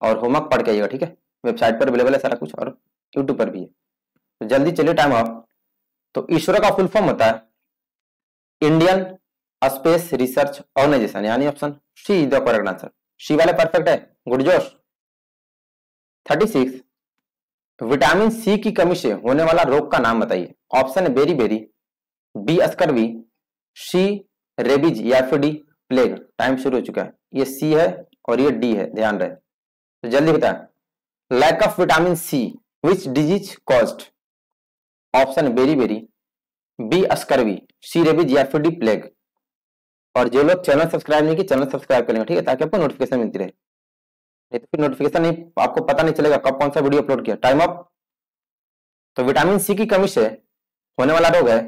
और होमवर्क पढ़ के आइएगा, ठीक है। वेबसाइट पर अवेलेबल है सारा कुछ और यूट्यूब पर भी है। तो जल्दी चलिए टाइम अप। तो इसरो का फुल फॉर्म होता है इंडियन स्पेस रिसर्च ऑर्गेनाइजेशन, यानी option C is the correct answer. C वाले परफेक्ट है, गुड जोश। 36 विटामिन सी की कमी से होने वाला रोग का नाम बताइए। ऑप्शन है beri beri, B scurvy, C rabies या फिर डी प्लेग। टाइम शुरू हो चुका है। ये सी है और ये डी है, ध्यान रहे। तो जल्दी बताएं। Lack of vitamin C which disease caused. Option है beri beri, B scurvy, C rabies या फिर डी प्लेग। और जो लोग चैनल सब्सक्राइब नहीं किए चैनल सब्सक्राइब कर लेंगे, ठीक है, ताकि आपको नोटिफिकेशन मिलती रहे। नहीं तो फिर नोटिफिकेशन नहीं, आपको पता नहीं चलेगा कब कौन सा वीडियो अपलोड किया। Time up. तो विटामिन सी की कमी से होने वाला रोग है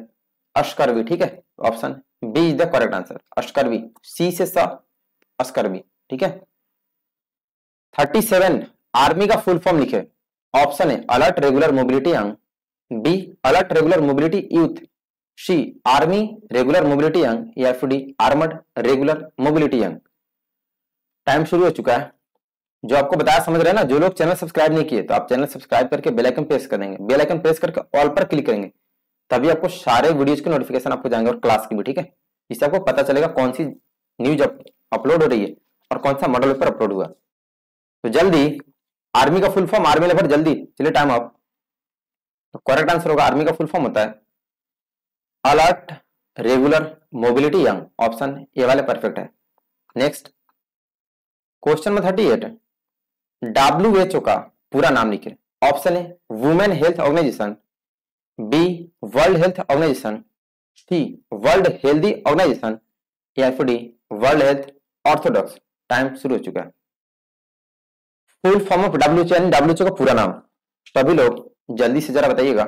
अस्कर्वी, ठीक है। Option B is the correct answer, scurvy, C से अस्कर्वी, ठीक है। 37 आर्मी का फुल फॉर्म लिखे। ऑप्शन है alert regular mobility young, B alert regular mobility youth, C army regular mobility young या फिर D armed regular mobility young. Time शुरू हो चुका है। जो आपको बताया समझ रहे हैं ना। जो लोग चैनल सब्सक्राइब नहीं किए तो आप चैनल सब्सक्राइब करके बेल आइकन प्रेस कर देंगे, बेल आइकन प्रेस करके ऑल पर क्लिक करेंगे, तभी आपको सारे वीडियोज के नोटिफिकेशन आपको जाएंगे और क्लास की भी, ठीक है। इससे आपको पता चलेगा कौन सी न्यूज अपलोड हो रही है और कौन सा मॉडल पेपर अपलोड हुआ। तो जल्दी आर्मी का फुल फॉर्म, आर्मी लेवल जल्दी चलिए टाइम अप। तो करेक्ट आंसर होगा आर्मी का फुल फॉर्म होता है alert regular mobility young. Option A वाले परफेक्ट है। नेक्स्ट क्वेश्चन में 38 WHO का पूरा नाम लिखे। ऑप्शन है women health organisation, B world health organisation, C world healthy organisation या फिर D world health orthodox. Time शुरू हो चुका है। फुल फॉर्म ऑफ WHO यानी WHO का पूरा नाम सभी लोग जल्दी से जरा बताइएगा।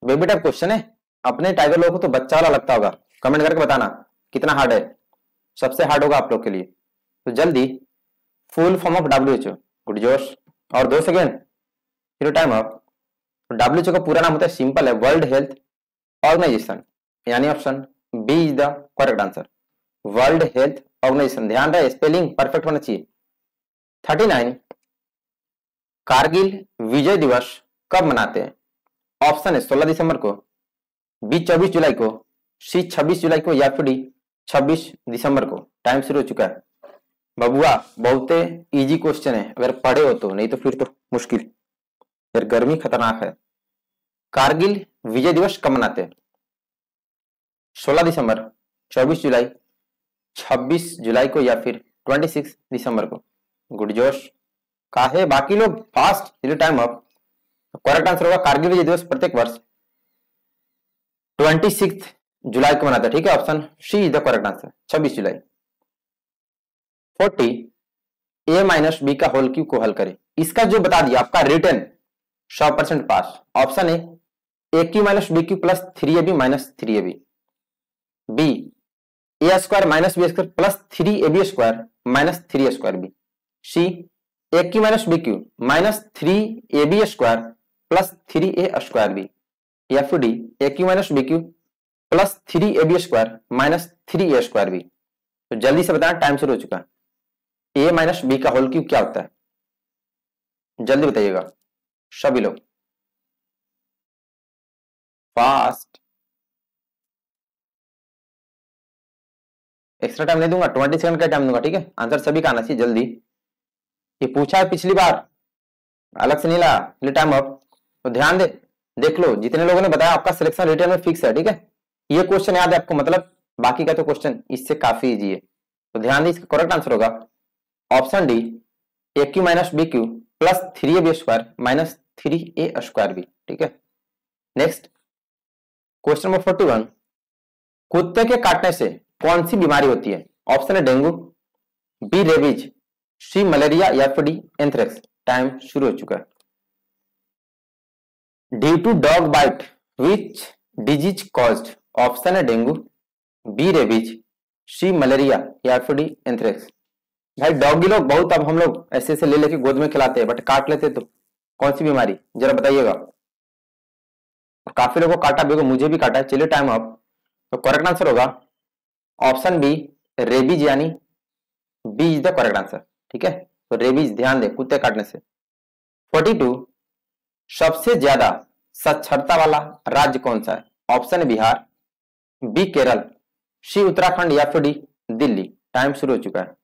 बेबी टाइप क्वेश्चन है, अपने टाइगर लोगों को तो बच्चा वाला लगता होगा। कमेंट करके बताना कितना हार्ड है। सबसे हार्ड होगा आप लोग के लिए। तो जल्दी full form of WHO, good जोश, और 2 सेकेंड फिर टाइम अप। WHO का पूरा नाम होता है, सिंपल है, वर्ल्ड हेल्थ ऑर्गेनाइजेशन, यानी option B is the correct answer, world health organisation. ध्यान रहे स्पेलिंग परफेक्ट होना चाहिए। 39 कारगिल विजय दिवस कब मनाते हैं। ऑप्शन है 16 दिसंबर को, बी 24 जुलाई को, सी 26 जुलाई को या फिर डी 26 दिसंबर को। टाइम शुरू हो चुका है। बबुआ बहुत इजी क्वेश्चन है, अगर पढ़े हो तो, नहीं तो फिर तो मुश्किल, फिर गर्मी खतरनाक है। कारगिल विजय दिवस कब मनाते हैं। 16 दिसंबर, 24 जुलाई, 26 जुलाई को या फिर 26 दिसंबर को। गुड जोश, काहे बाकी लोग फास्ट, चलिए टाइम अप। करेक्ट आंसर होगा कारगिल विजय दिवस प्रत्येक वर्ष 26 जुलाई को मनाता है, ठीक है। Option C is the correct answer, 26 जुलाई। 40 a माइनस बी का होल क्यूब को हल करें। इसका जो बता दिया आपका रिटर्न 100% पास। Option A cube minus B cube plus 3ab minus 3ab, B A square minus B square plus 3ab square minus 3a square B, C A cube minus B cube minus 3ab square plus 3a square B, एफ D A cube minus B cube plus 3ab square minus 3a square B. तो जल्दी से बताना, time शुरू हो चुका है। A minus B का होल क्यूब क्या होता है, जल्दी बताइएगा सभी लोग, फास्ट। एक्स्ट्रा टाइम नहीं दूंगा, 20 सेकंड का टाइम दूंगा, ठीक है। आंसर सभी का आना चाहिए जल्दी। ये पूछा है पिछली बार, अलग से नहीं लाया, इसलिए टाइम अप। तो ध्यान दे, देख लो जितने लोगों ने बताया आपका सिलेक्शन रिटर्न में फिक्स है, ठीक है। ये क्वेश्चन याद है आपको, मतलब बाकी का तो क्वेश्चन इससे काफी इजी है। तो ध्यान दे, इसका करेक्ट आंसर होगा option D, A cube minus B cube plus 3ab square minus 3a square B, ठीक है। नेक्स्ट क्वेश्चन नंबर 41, कुत्ते के काटने से कौन सी बीमारी होती है? ऑप्शन है dengue, B rabies, C malaria या फिर डी एंथ्रेक्स। टाइम शुरू हो चुका है। Due to dog bite which disease caused? Option है dengue, B rabies, C malaria या फिर डी एंथ्रेक्स। भाई डॉगी लोग बहुत, अब हम लोग ऐसे ऐसे ले लेके गोद में खिलाते हैं, बट काट लेते तो कौन सी बीमारी, जरा बताइएगा। काफी लोगों को काटा भी होगा, मुझे भी काटा है। चलिए टाइम अप। तो करेक्ट आंसर होगा ऑप्शन बी, रेबीज, यानी B is the correct answer, ठीक है। तो रेबीज, ध्यान दे, कुत्ते काटने से। 42, सबसे ज्यादा साक्षरता वाला राज्य कौन सा है? ऑप्शन है बिहार, बी केरल, सी उत्तराखंड या फिर डी दिल्ली। टाइम शुरू हो चुका है।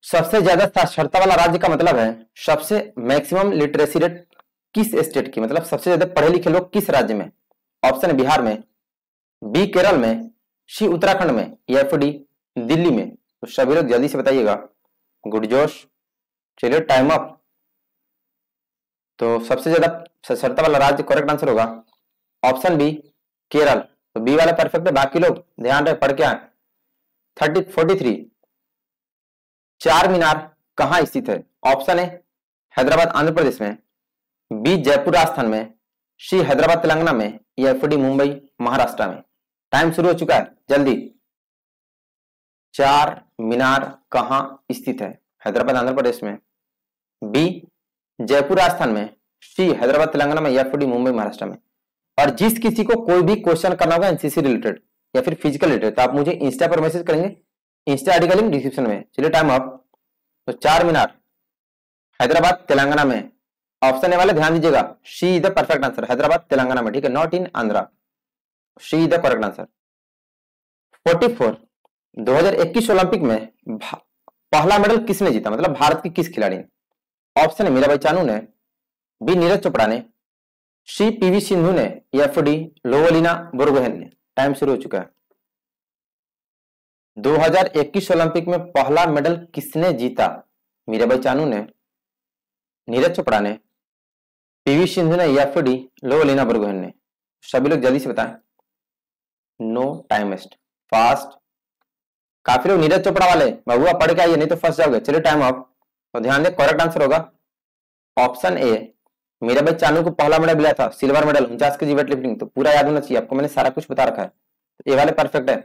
सबसे ज्यादा साक्षरता वाला राज्य का मतलब है सबसे मैक्सिमम लिटरेसी रेट किस स्टेट की, मतलब सबसे ज्यादा पढ़े लिखे लोग किस राज्य में? ऑप्शन है बिहार में, बी केरल में, सी उत्तराखंड में या फिर डी दिल्ली में। तो सभी लोग जल्दी से बताइएगा, गुड जोश। चलिए टाइम अप। तो सबसे ज्यादा साक्षरता वाला राज्य करेक्ट आंसर होगा ऑप्शन बी, केरल। तो बी वाला परफेक्ट है, बाकी लोग ध्यान रहे पढ़ के आए। 43, चार मीनार कहां स्थित है? ऑप्शन है हैदराबाद आंध्र प्रदेश में, बी जयपुर राजस्थान में, सी हैदराबाद तेलंगाना में या फिर डी मुंबई महाराष्ट्र में। टाइम शुरू हो चुका है, जल्दी। चार मीनार कहां स्थित है? हैदराबाद आंध्र प्रदेश में, बी जयपुर राजस्थान में, सी हैदराबाद तेलंगाना में या फिर डी मुंबई महाराष्ट्र में। और जिस किसी को कोई भी क्वेश्चन करना होगा एनसीसी रिलेटेड या फिर फिजिकल रिलेटेड, तो आप मुझे इंस्टा पर मैसेज करेंगे, इंस्टा आईडी का लिंक डिस्क्रिप्शन में। चलिए टाइम अप। तो चार मीनार हैदराबाद तेलंगाना में, ऑप्शन ए वाले ध्यान दीजिएगा, C is the perfect answer, Hyderabad Telangana में, ठीक है, not in Andhra. C is the correct answer. 44, 2021 Olympic में पहला मेडल किसने जीता, मतलब भारत की किस खिलाड़ी ने? ऑप्शन है मीराबाई चानू ने, बी नीरज चोपड़ा ने, सी पीवी सिंधु ने या फिर डी लोवलिना बोरगोहेन ने। टाइम शुरू हो चुका है। 2021 ओलंपिक में पहला मेडल किसने जीता? मीराबाई चानू ने, नीरज चोपड़ा ने, पीवी सिंधु ने या फिर डी लोवलिना बोरगोहेन ने। सभी लोग जल्दी से बताएं, नो टाइम वेस्ट, फास्ट। काफी लोग नीरज चोपड़ा वाले बहुआ पढ़ के आइए, नहीं तो फंस जाओगे। चलिए टाइम अप। तो ध्यान दे, करेक्ट आंसर होगा ऑप्शन ए, मीराबाई चानू को पहला मेडल मिला था, silver medal 49 KG weight lifting. तो पूरा याद होना चाहिए आपको, मैंने सारा कुछ बता रखा है। तो ये वाले परफेक्ट है।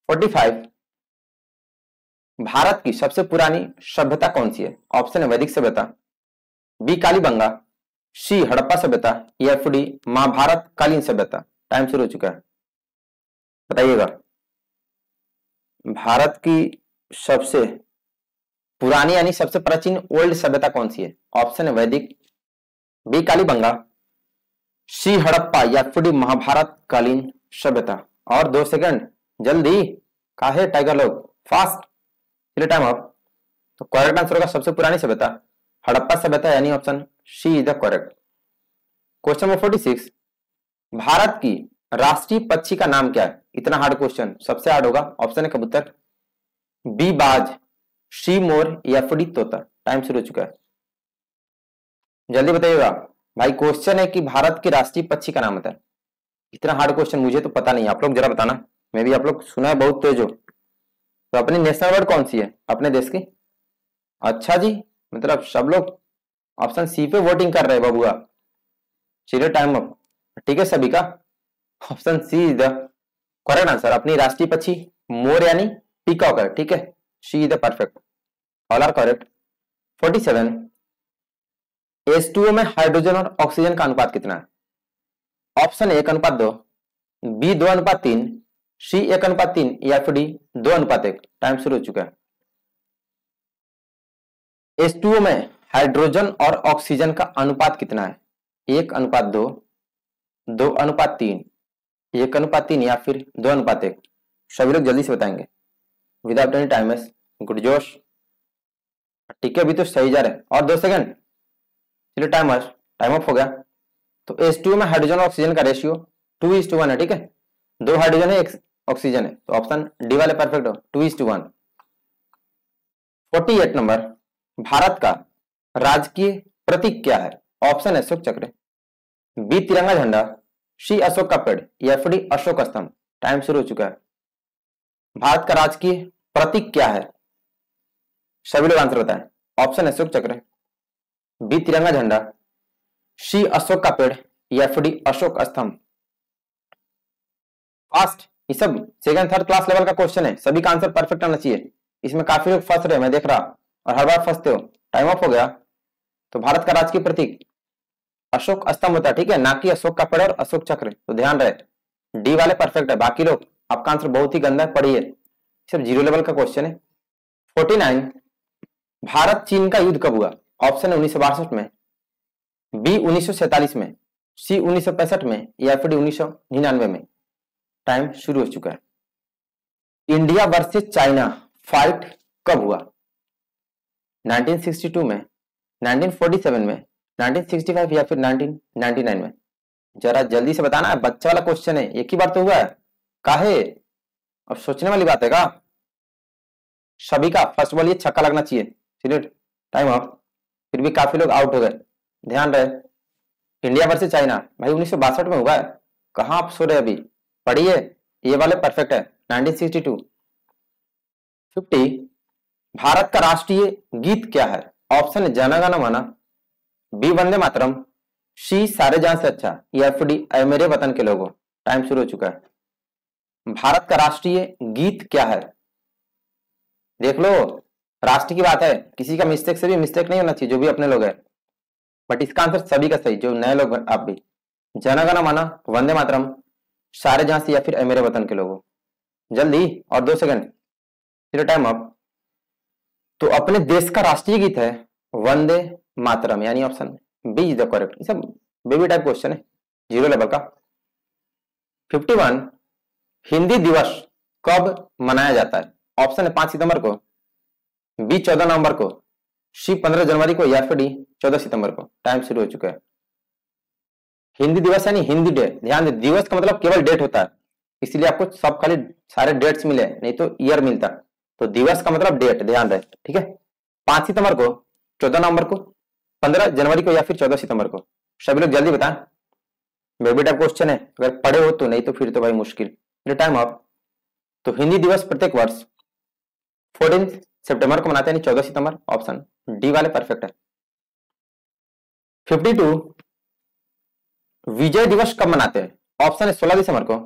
45, भारत की सबसे पुरानी सभ्यता कौन सी है? ऑप्शन है वैदिक सभ्यता, बी कालीबंगा, सी हड़प्पा सभ्यता या फिर डी महाभारत कालीन सभ्यता। टाइम शुरू हो चुका है, बताइएगा। भारत की सबसे पुरानी यानी सबसे प्राचीन ओल्ड सभ्यता कौन सी है? ऑप्शन है वैदिक, बी कालीबंगा, सी हड़प्पा या फिर डी महाभारत कालीन सभ्यता। और 2 सेकंड, जल्दी, काहे टाइगर लोग, फास्ट। चलिए टाइम अप। तो करेक्ट आंसर होगा सबसे पुरानी सभ्यता हड़प्पा सभ्यता, यानी option C is the correct. Question number 46, Bharat की राष्ट्रीय पक्षी का नाम क्या है? इतना हार्ड क्वेश्चन, सबसे हार्ड होगा। ऑप्शन है कबूतर, बी बाज, सी मोर या फिर डी तोता। टाइम शुरू हो चुका है, जल्दी बताइएगा। भाई क्वेश्चन है कि भारत के राष्ट्रीय पक्षी का नाम होता है। इतना हार्ड क्वेश्चन मुझे तो पता नहीं, आप लोग जरा बताना। मैं भी आप लोग सुना है बहुत तेज हो। तो अपनी नेशनल बर्ड कौन सी है अपने देश की? अच्छा जी, मतलब सब लोग ऑप्शन सी पे वोटिंग कर रहे हैं बबुआ। चलिए टाइम अप, ठीक है सभी का। Option C is the correct answer. अपनी राष्ट्रीय पक्षी मोर यानी पीकॉक है, ठीक है। C is the perfect, all are correct. 47, H2O में हाइड्रोजन और ऑक्सीजन का अनुपात कितना है? ऑप्शन 1:2, बी 2:3, सी 1:3 या फिर डी 2:1। टाइम शुरू हो चुका है। H2O में हाइड्रोजन और ऑक्सीजन का अनुपात कितना है? 1:2, 2:3, 1:3 या फिर 2:1। सभी लोग जल्दी से बताएंगे without any time waste. Good जोश, ठीक है, अभी तो सही जा रहा है। और 2 सेकंड, चलिए टाइम ऑफ हो गया। तो H2O में हाइड्रोजन और ऑक्सीजन का रेशियो 2:1 है, ठीक है। 2 हाइड्रोजन है, 1 ऑक्सीजन है, तो ऑप्शन डी वाले परफेक्ट हो, 2:1। 48 नंबर, भारत का राजकीय प्रतीक क्या है? ऑप्शन है अशोक चक्र, बी तिरंगा झंडा, सी अशोक का पेड़ या फिर डी अशोक स्तंभ। टाइम शुरू हो चुका है। भारत का राजकीय प्रतीक क्या है? सभी लोग आंसर बताएं। ऑप्शन अशोक चक्र, बी तिरंगा झंडा, सी अशोक का पेड़ या फिर डी अशोक स्तंभ। फास्ट, ये सब सेकंड थर्ड क्लास लेवल का क्वेश्चन है, सभी का आंसर परफेक्ट आना चाहिए। इसमें काफी लोग फंस रहे, मैं देख रहा, और हर बार फंसते हो। टाइम ऑफ हो गया। तो भारत का राजकीय प्रतीक अशोक स्तंभ होता है, ठीक है, ना कि अशोक का पेड़ और अशोक चक्र। तो ध्यान रहे, डी वाले परफेक्ट है। बाकी लोग आपका आंसर बहुत ही गंदा है, पढ़िए, सिर्फ 0 लेवल का क्वेश्चन है। 49, भारत चीन का युद्ध कब हुआ? ऑप्शन है 1962 में, बी 1947 में, सी 1965 में या फिर 1999 में। टाइम शुरू हो चुका है। इंडिया वर्सेस चाइना फाइट कब हुआ? 1962 में, 1947 में, 1965 या फिर 1999 में? जरा जल्दी से बताना है, बच्चा वाला क्वेश्चन है, एक ही बार तो हुआ है, काहे अब सोचने वाली बात है का? सभी का फर्स्ट बॉल ये छक्का लगना चाहिए। चलिए टाइम ऑफ। फिर भी काफी लोग आउट हो गए, ध्यान रहे। इंडिया वर्सेस चाइना भाई 1962 में हुआ है, कहां आप सो रहे अभी, पढ़िए, ये वाले परफेक्ट है। 1962। 50, भारत का राष्ट्रीय गीत क्या है? ऑप्शन है जन गण मन, बी वंदे मातरम, सी सारे जहां से अच्छा या फिर डी ऐ मेरे वतन के लोगों। टाइम शुरू हो चुका है। भारत का राष्ट्रीय गीत क्या है? देख लो, राष्ट्र की बात है, किसी का मिस्टेक से भी मिस्टेक नहीं होना चाहिए, जो भी अपने लोग है। बट इसका आंसर सभी का सही, जो नए लोग आप भी। जन गण मन, वंदे मातरम, सारे जहां से या फिर ऐ मेरे वतन के लोगों। जल्दी, और 2 सेकंड, फिर टाइम अप। तो अपने देश का राष्ट्रीय गीत है वंदे मातरम, यानी option B is the correct. सब बेबी टाइप क्वेश्चन है, 0 लेवल का। 51, हिंदी दिवस कब मनाया जाता है? ऑप्शन है 5 सितंबर को, बी 14 नवंबर को, सी 15 जनवरी को या फिर डी 14 सितंबर को। टाइम शुरू हो चुका है। हिंदी दिवस यानी हिंदी डे, ध्यान दे, दिवस का मतलब केवल डेट होता है, इसलिए आपको सब खाली सारे डेट्स मिले, नहीं तो ईयर मिलता। तो दिवस का मतलब डेट, ध्यान रहे, ठीक है। 5 सितंबर को, 14 नवंबर को, 15 जनवरी को या फिर 14 सितंबर को। सभी लोग जल्दी बताएं, बेबी टाइप क्वेश्चन है, अगर पढ़े हो तो, नहीं तो फिर तो भाई मुश्किल। Time of. तो हिंदी दिवस प्रत्येक वर्ष 14 सितंबर को मनाते हैं, 14 सितंबर। ऑप्शन डी वाले परफेक्ट है। 52, विजय दिवस कब मनाते हैं? ऑप्शन है 16 दिसंबर को,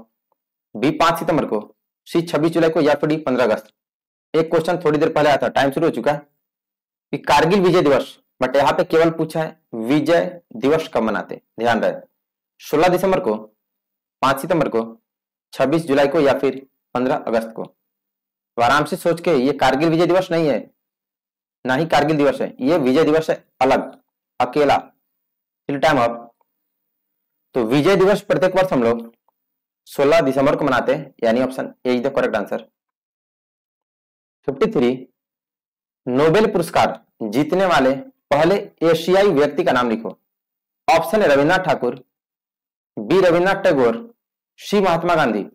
बी 5 सितंबर को, सी 26 जुलाई को या फिर डी 15 अगस्त। एक क्वेश्चन थोड़ी देर पहले आया था, टाइम शुरू हो चुका है, कि कारगिल विजय दिवस, बट यहां पे केवल पूछा है विजय दिवस कब मनाते। ध्यान रहे, 16 दिसंबर को, 5 सितंबर को, 26 जुलाई को या फिर 15 अगस्त को। तो आराम से सोच के, ये कारगिल विजय दिवस नहीं है, ना ही कारगिल दिवस है, ये विजय दिवस है अलग, अकेला। Time up. तो विजय दिवस प्रत्येक वर्ष हम लोग 16 दिसंबर को मनाते हैं, यानी option A is the correct answer. 53, Nobel पुरस्कार जीतने वाले पहले एशियाई व्यक्ति का नाम लिखो। ऑप्शन है रविन्द्रनाथ ठाकुर, बी रविन्द्रनाथ टैगोर, सी महात्मा गांधी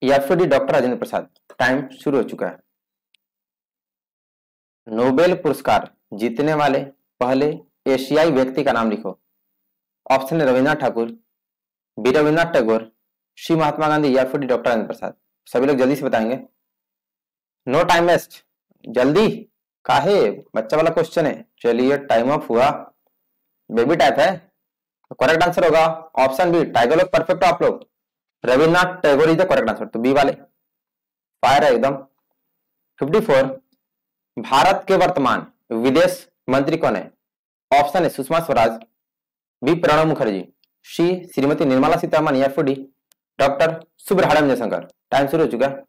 या फिर D doctor Rajendra Prasad. Time शुरू हो चुका है। नोबेल पुरस्कार जीतने वाले पहले एशियाई व्यक्ति का नाम लिखो। ऑप्शन है रविन्द्रनाथ ठाकुर, बी रविन्द्रनाथ टैगोर, सी महात्मा गांधी या फिर डी डॉक्टर राजेंद्र प्रसाद। सभी लोग जल्दी से बताएंगे, नो टाइम वेस्ट, जल्दी, काहे, बच्चा वाला क्वेश्चन है। चलिए टाइम ऑफ हुआ, बेबी टाइप है, तो करेक्ट आंसर होगा ऑप्शन बी। टाइगर लोग परफेक्ट हो आप लोग, Rabindranath Tagore is the correct answer, तो बी वाले फायर है एकदम। 54, भारत के वर्तमान विदेश मंत्री कौन है? ऑप्शन है सुषमा स्वराज, बी प्रणब मुखर्जी, सी श्रीमती निर्मला सीतारमण या फिर D doctor Subrahmanyam Jaishankar. Time शुरू हो चुका है।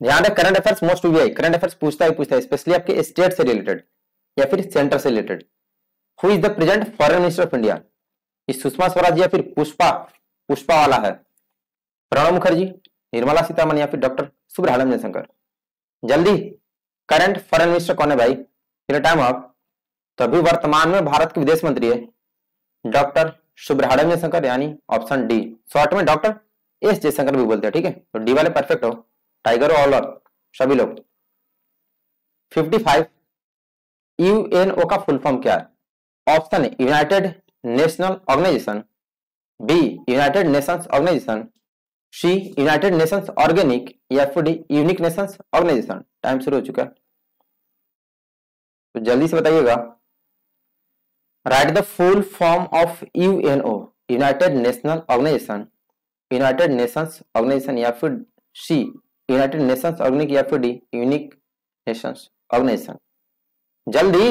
ध्यान रहे current affairs most VI current affairs पूछता है स्पेशली आपके स्टेट से रिलेटेड या फिर सेंटर से related. Who is the present foreign minister of India? Sushma Swaraj या फिर पुष्पा वाला है? प्रणब मुखर्जी, निर्मला सीतारमण या फिर डॉक्टर सुब्रहाण्यम जयशंकर? जल्दी करंट फॉरेन मिनिस्टर कौन है भाई? फिर टाइम अप। तो अभी वर्तमान में भारत के विदेश मंत्री है डॉक्टर सुब्रहाण्यम जयशंकर यानी ऑप्शन डी। शॉर्ट में डॉक्टर एस जयशंकर भी बोलते हैं, ठीक है। तो डी वाले परफेक्ट हो, टाइगर ऑलर सभी लोग। 55 यूएनओ का फुल फॉर्म क्या है? ऑप्शन है united national organisation, B united nations organisation, C united nations organic या फिर D unique nations organisation. Time शुरू हो चुका है, तो जल्दी से बताइएगा। Write the full form of UNO, united national organisation, united nations organisation या फिर सी यूनाइटेड नेशंस ऑर्गेनिक या फिर डी यूनिक नेशंस ऑर्गेनाइजेशन। जल्दी,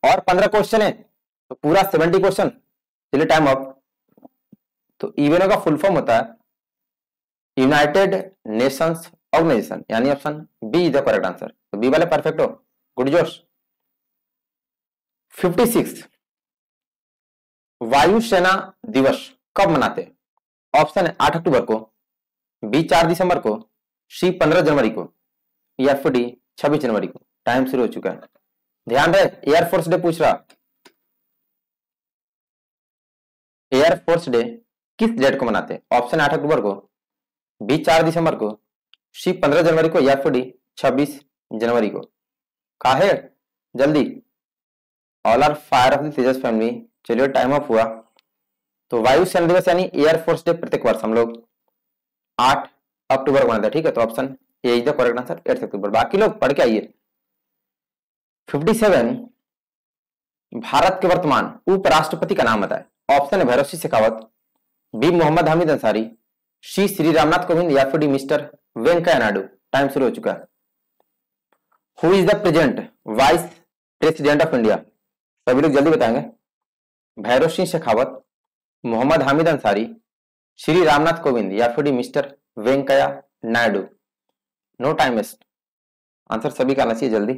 और 15 क्वेश्चन है तो पूरा 70 क्वेश्चन। चलिए टाइम अप। तो यूएनओ का फुल फॉर्म होता है यूनाइटेड नेशंस ऑर्गेनाइजेशन यानी option B is the correct answer. तो बी वाले परफेक्ट हो, गुड जोश। 56 वायुसेना दिवस कब मनाते हैं? ऑप्शन है 8 अक्टूबर को, बी 4 दिसंबर को, सी 15 जनवरी को या फिर डी 26 जनवरी को। टाइम शुरू हो चुका है। ध्यान रहे एयरफोर्स डे पूछ रहा, एयरफोर्स डे किस डेट को मनाते हैं? ऑप्शन 8 अक्टूबर को, बी 4 दिसंबर को, सी 15 जनवरी को या फिर डी 26 जनवरी को। कहा है जल्दी, all are fire of the Tejas family. चलिए टाइम अप हुआ। तो वायुसेना दिवस यानी एयरफोर्स डे प्रत्येक वर्ष हम लोग 8 अक्टूबर को मनाते हैं, ठीक है। तो option A is the correct answer, 8 अक्टूबर। बाकी लोग पढ़ के आइए। 57 भारत के वर्तमान उपराष्ट्रपति का नाम बताए। ऑप्शन है भैरव सिंह शेखावत, बी मोहम्मद हामिद अंसारी, सी श्री रामनाथ कोविंद या फिर D mister Venkaiah Naidu. Time शुरू हो चुका है। Who is the present vice president of India? सभी लोग जल्दी बताएंगे। भैरव सिंह शेखावत, मोहम्मद हामिद अंसारी, श्री रामनाथ कोविंद या फिर D mister Venkaiah Naidu. No time waste, answer सभी का आना चाहिए जल्दी।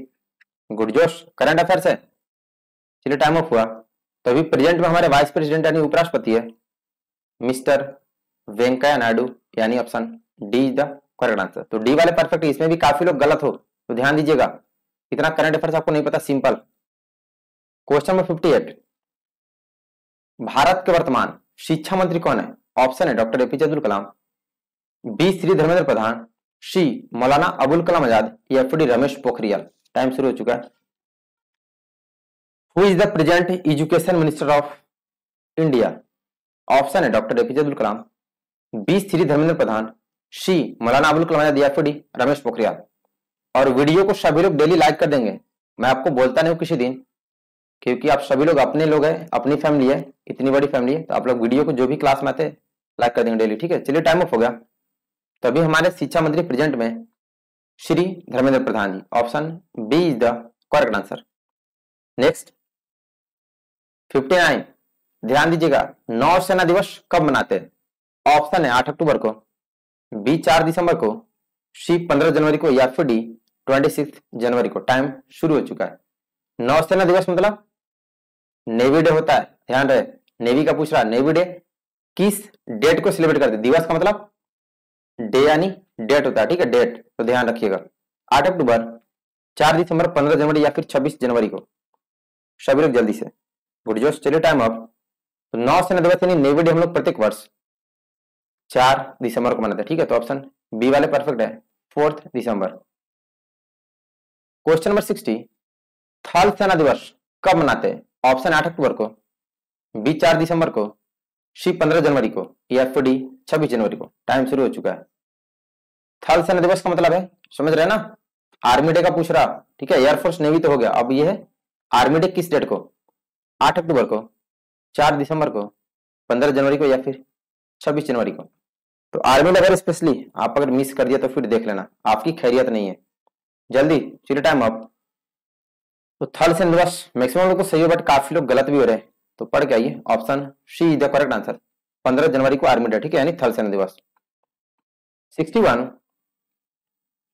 गुड जोश, करंट अफेयर्स है। चलिए टाइम ऑफ हुआ। तो अभी प्रेजेंट में हमारे वाइस प्रेसिडेंट यानी उपराष्ट्रपति है मिस्टर वेंकैया नायडू यानी option D is the correct answer. तो डी वाले परफेक्ट, इसमें भी काफी लोग गलत हो तो ध्यान दीजिएगा। इतना करंट अफेयर्स आपको नहीं पता, सिंपल। क्वेश्चन नंबर 58 भारत के वर्तमान शिक्षा मंत्री कौन है? ऑप्शन है doctor APJ Abdul Kalam, B Shri Dharmendra प्रधान, सी मौलाना अबुल कलाम आजाद या फिर डी रमेश पोखरियाल। टाइम शुरू हो चुका है। Who is the present education minister of India? Option है doctor APJ Abdul Kalam, B Shri Dharmendra प्रधान, सी मौलाना अबुल कलाम आजाद या फिर डी रमेश पोखरियाल। और वीडियो को सभी लोग डेली लाइक कर देंगे। मैं आपको बोलता नहीं हूं किसी दिन, क्योंकि आप सभी लोग अपने लोग हैं, अपनी फैमिली है, इतनी बड़ी फैमिली है। तो आप लोग वीडियो को जो भी क्लास में आते लाइक कर देंगे डेली, ठीक है। चलिए टाइम अप हो गया। तो अभी हमारे शिक्षा मंत्री प्रेजेंट में Shri Dharmendra Pradhan ji. Option B is the correct answer. Next 59 ध्यान दीजिएगा, नौसेना दिवस कब मनाते हैं? ऑप्शन है 8 अक्टूबर को, बी 4 दिसंबर को, सी 15 जनवरी को या फिर डी 26 जनवरी को। टाइम शुरू हो चुका है। नौसेना दिवस मतलब नेवी डे होता है, ध्यान रहे। नेवी का पूछ रहा, नेवी डे किस डेट को सेलिब्रेट करते हैं? दिवस का मतलब डे यानी डेट होता है, ठीक है, डेट। तो ध्यान रखिएगा 8 अक्टूबर, 4 दिसंबर, 15 जनवरी या फिर 26 जनवरी को। सभी लोग जल्दी से, गुड जोश। चलिए टाइम अप। तो नौसेना दिवस यानी नेवी डे हम लोग प्रत्येक वर्ष 4 दिसंबर को मनाते हैं, ठीक है। तो ऑप्शन बी वाले परफेक्ट है, 4 दिसंबर। क्वेश्चन नंबर 60 थल सेना दिवस कब मनाते हैं? ऑप्शन 8 अक्टूबर को, बी 4 दिसंबर को, सी 15 जनवरी को या फिर डी 26 जनवरी को। टाइम शुरू हो चुका है। थल सेना दिवस का मतलब है, समझ रहे हैं ना, आर्मी डे का पूछ रहा, ठीक है। एयरफोर्स नेवी तो हो गया, अब ये है आर्मी डे किस डेट को? 8 अक्टूबर को, 4 दिसंबर को, 15 जनवरी को या फिर 26 जनवरी को। तो आर्मी डे अगर स्पेशली आप अगर मिस कर दिया तो फिर देख लेना, आपकी खैरियत नहीं है। जल्दी चलिए टाइम अप। तो थल सेना दिवस मैक्सिमम लोग को सही हो, बट काफी लोग गलत भी हो रहे हैं, तो पढ़ के आइए। Option C is the correct answer. 15 जनवरी को आर्मी डे, ठीक है, यानी थल सेना दिवस। 61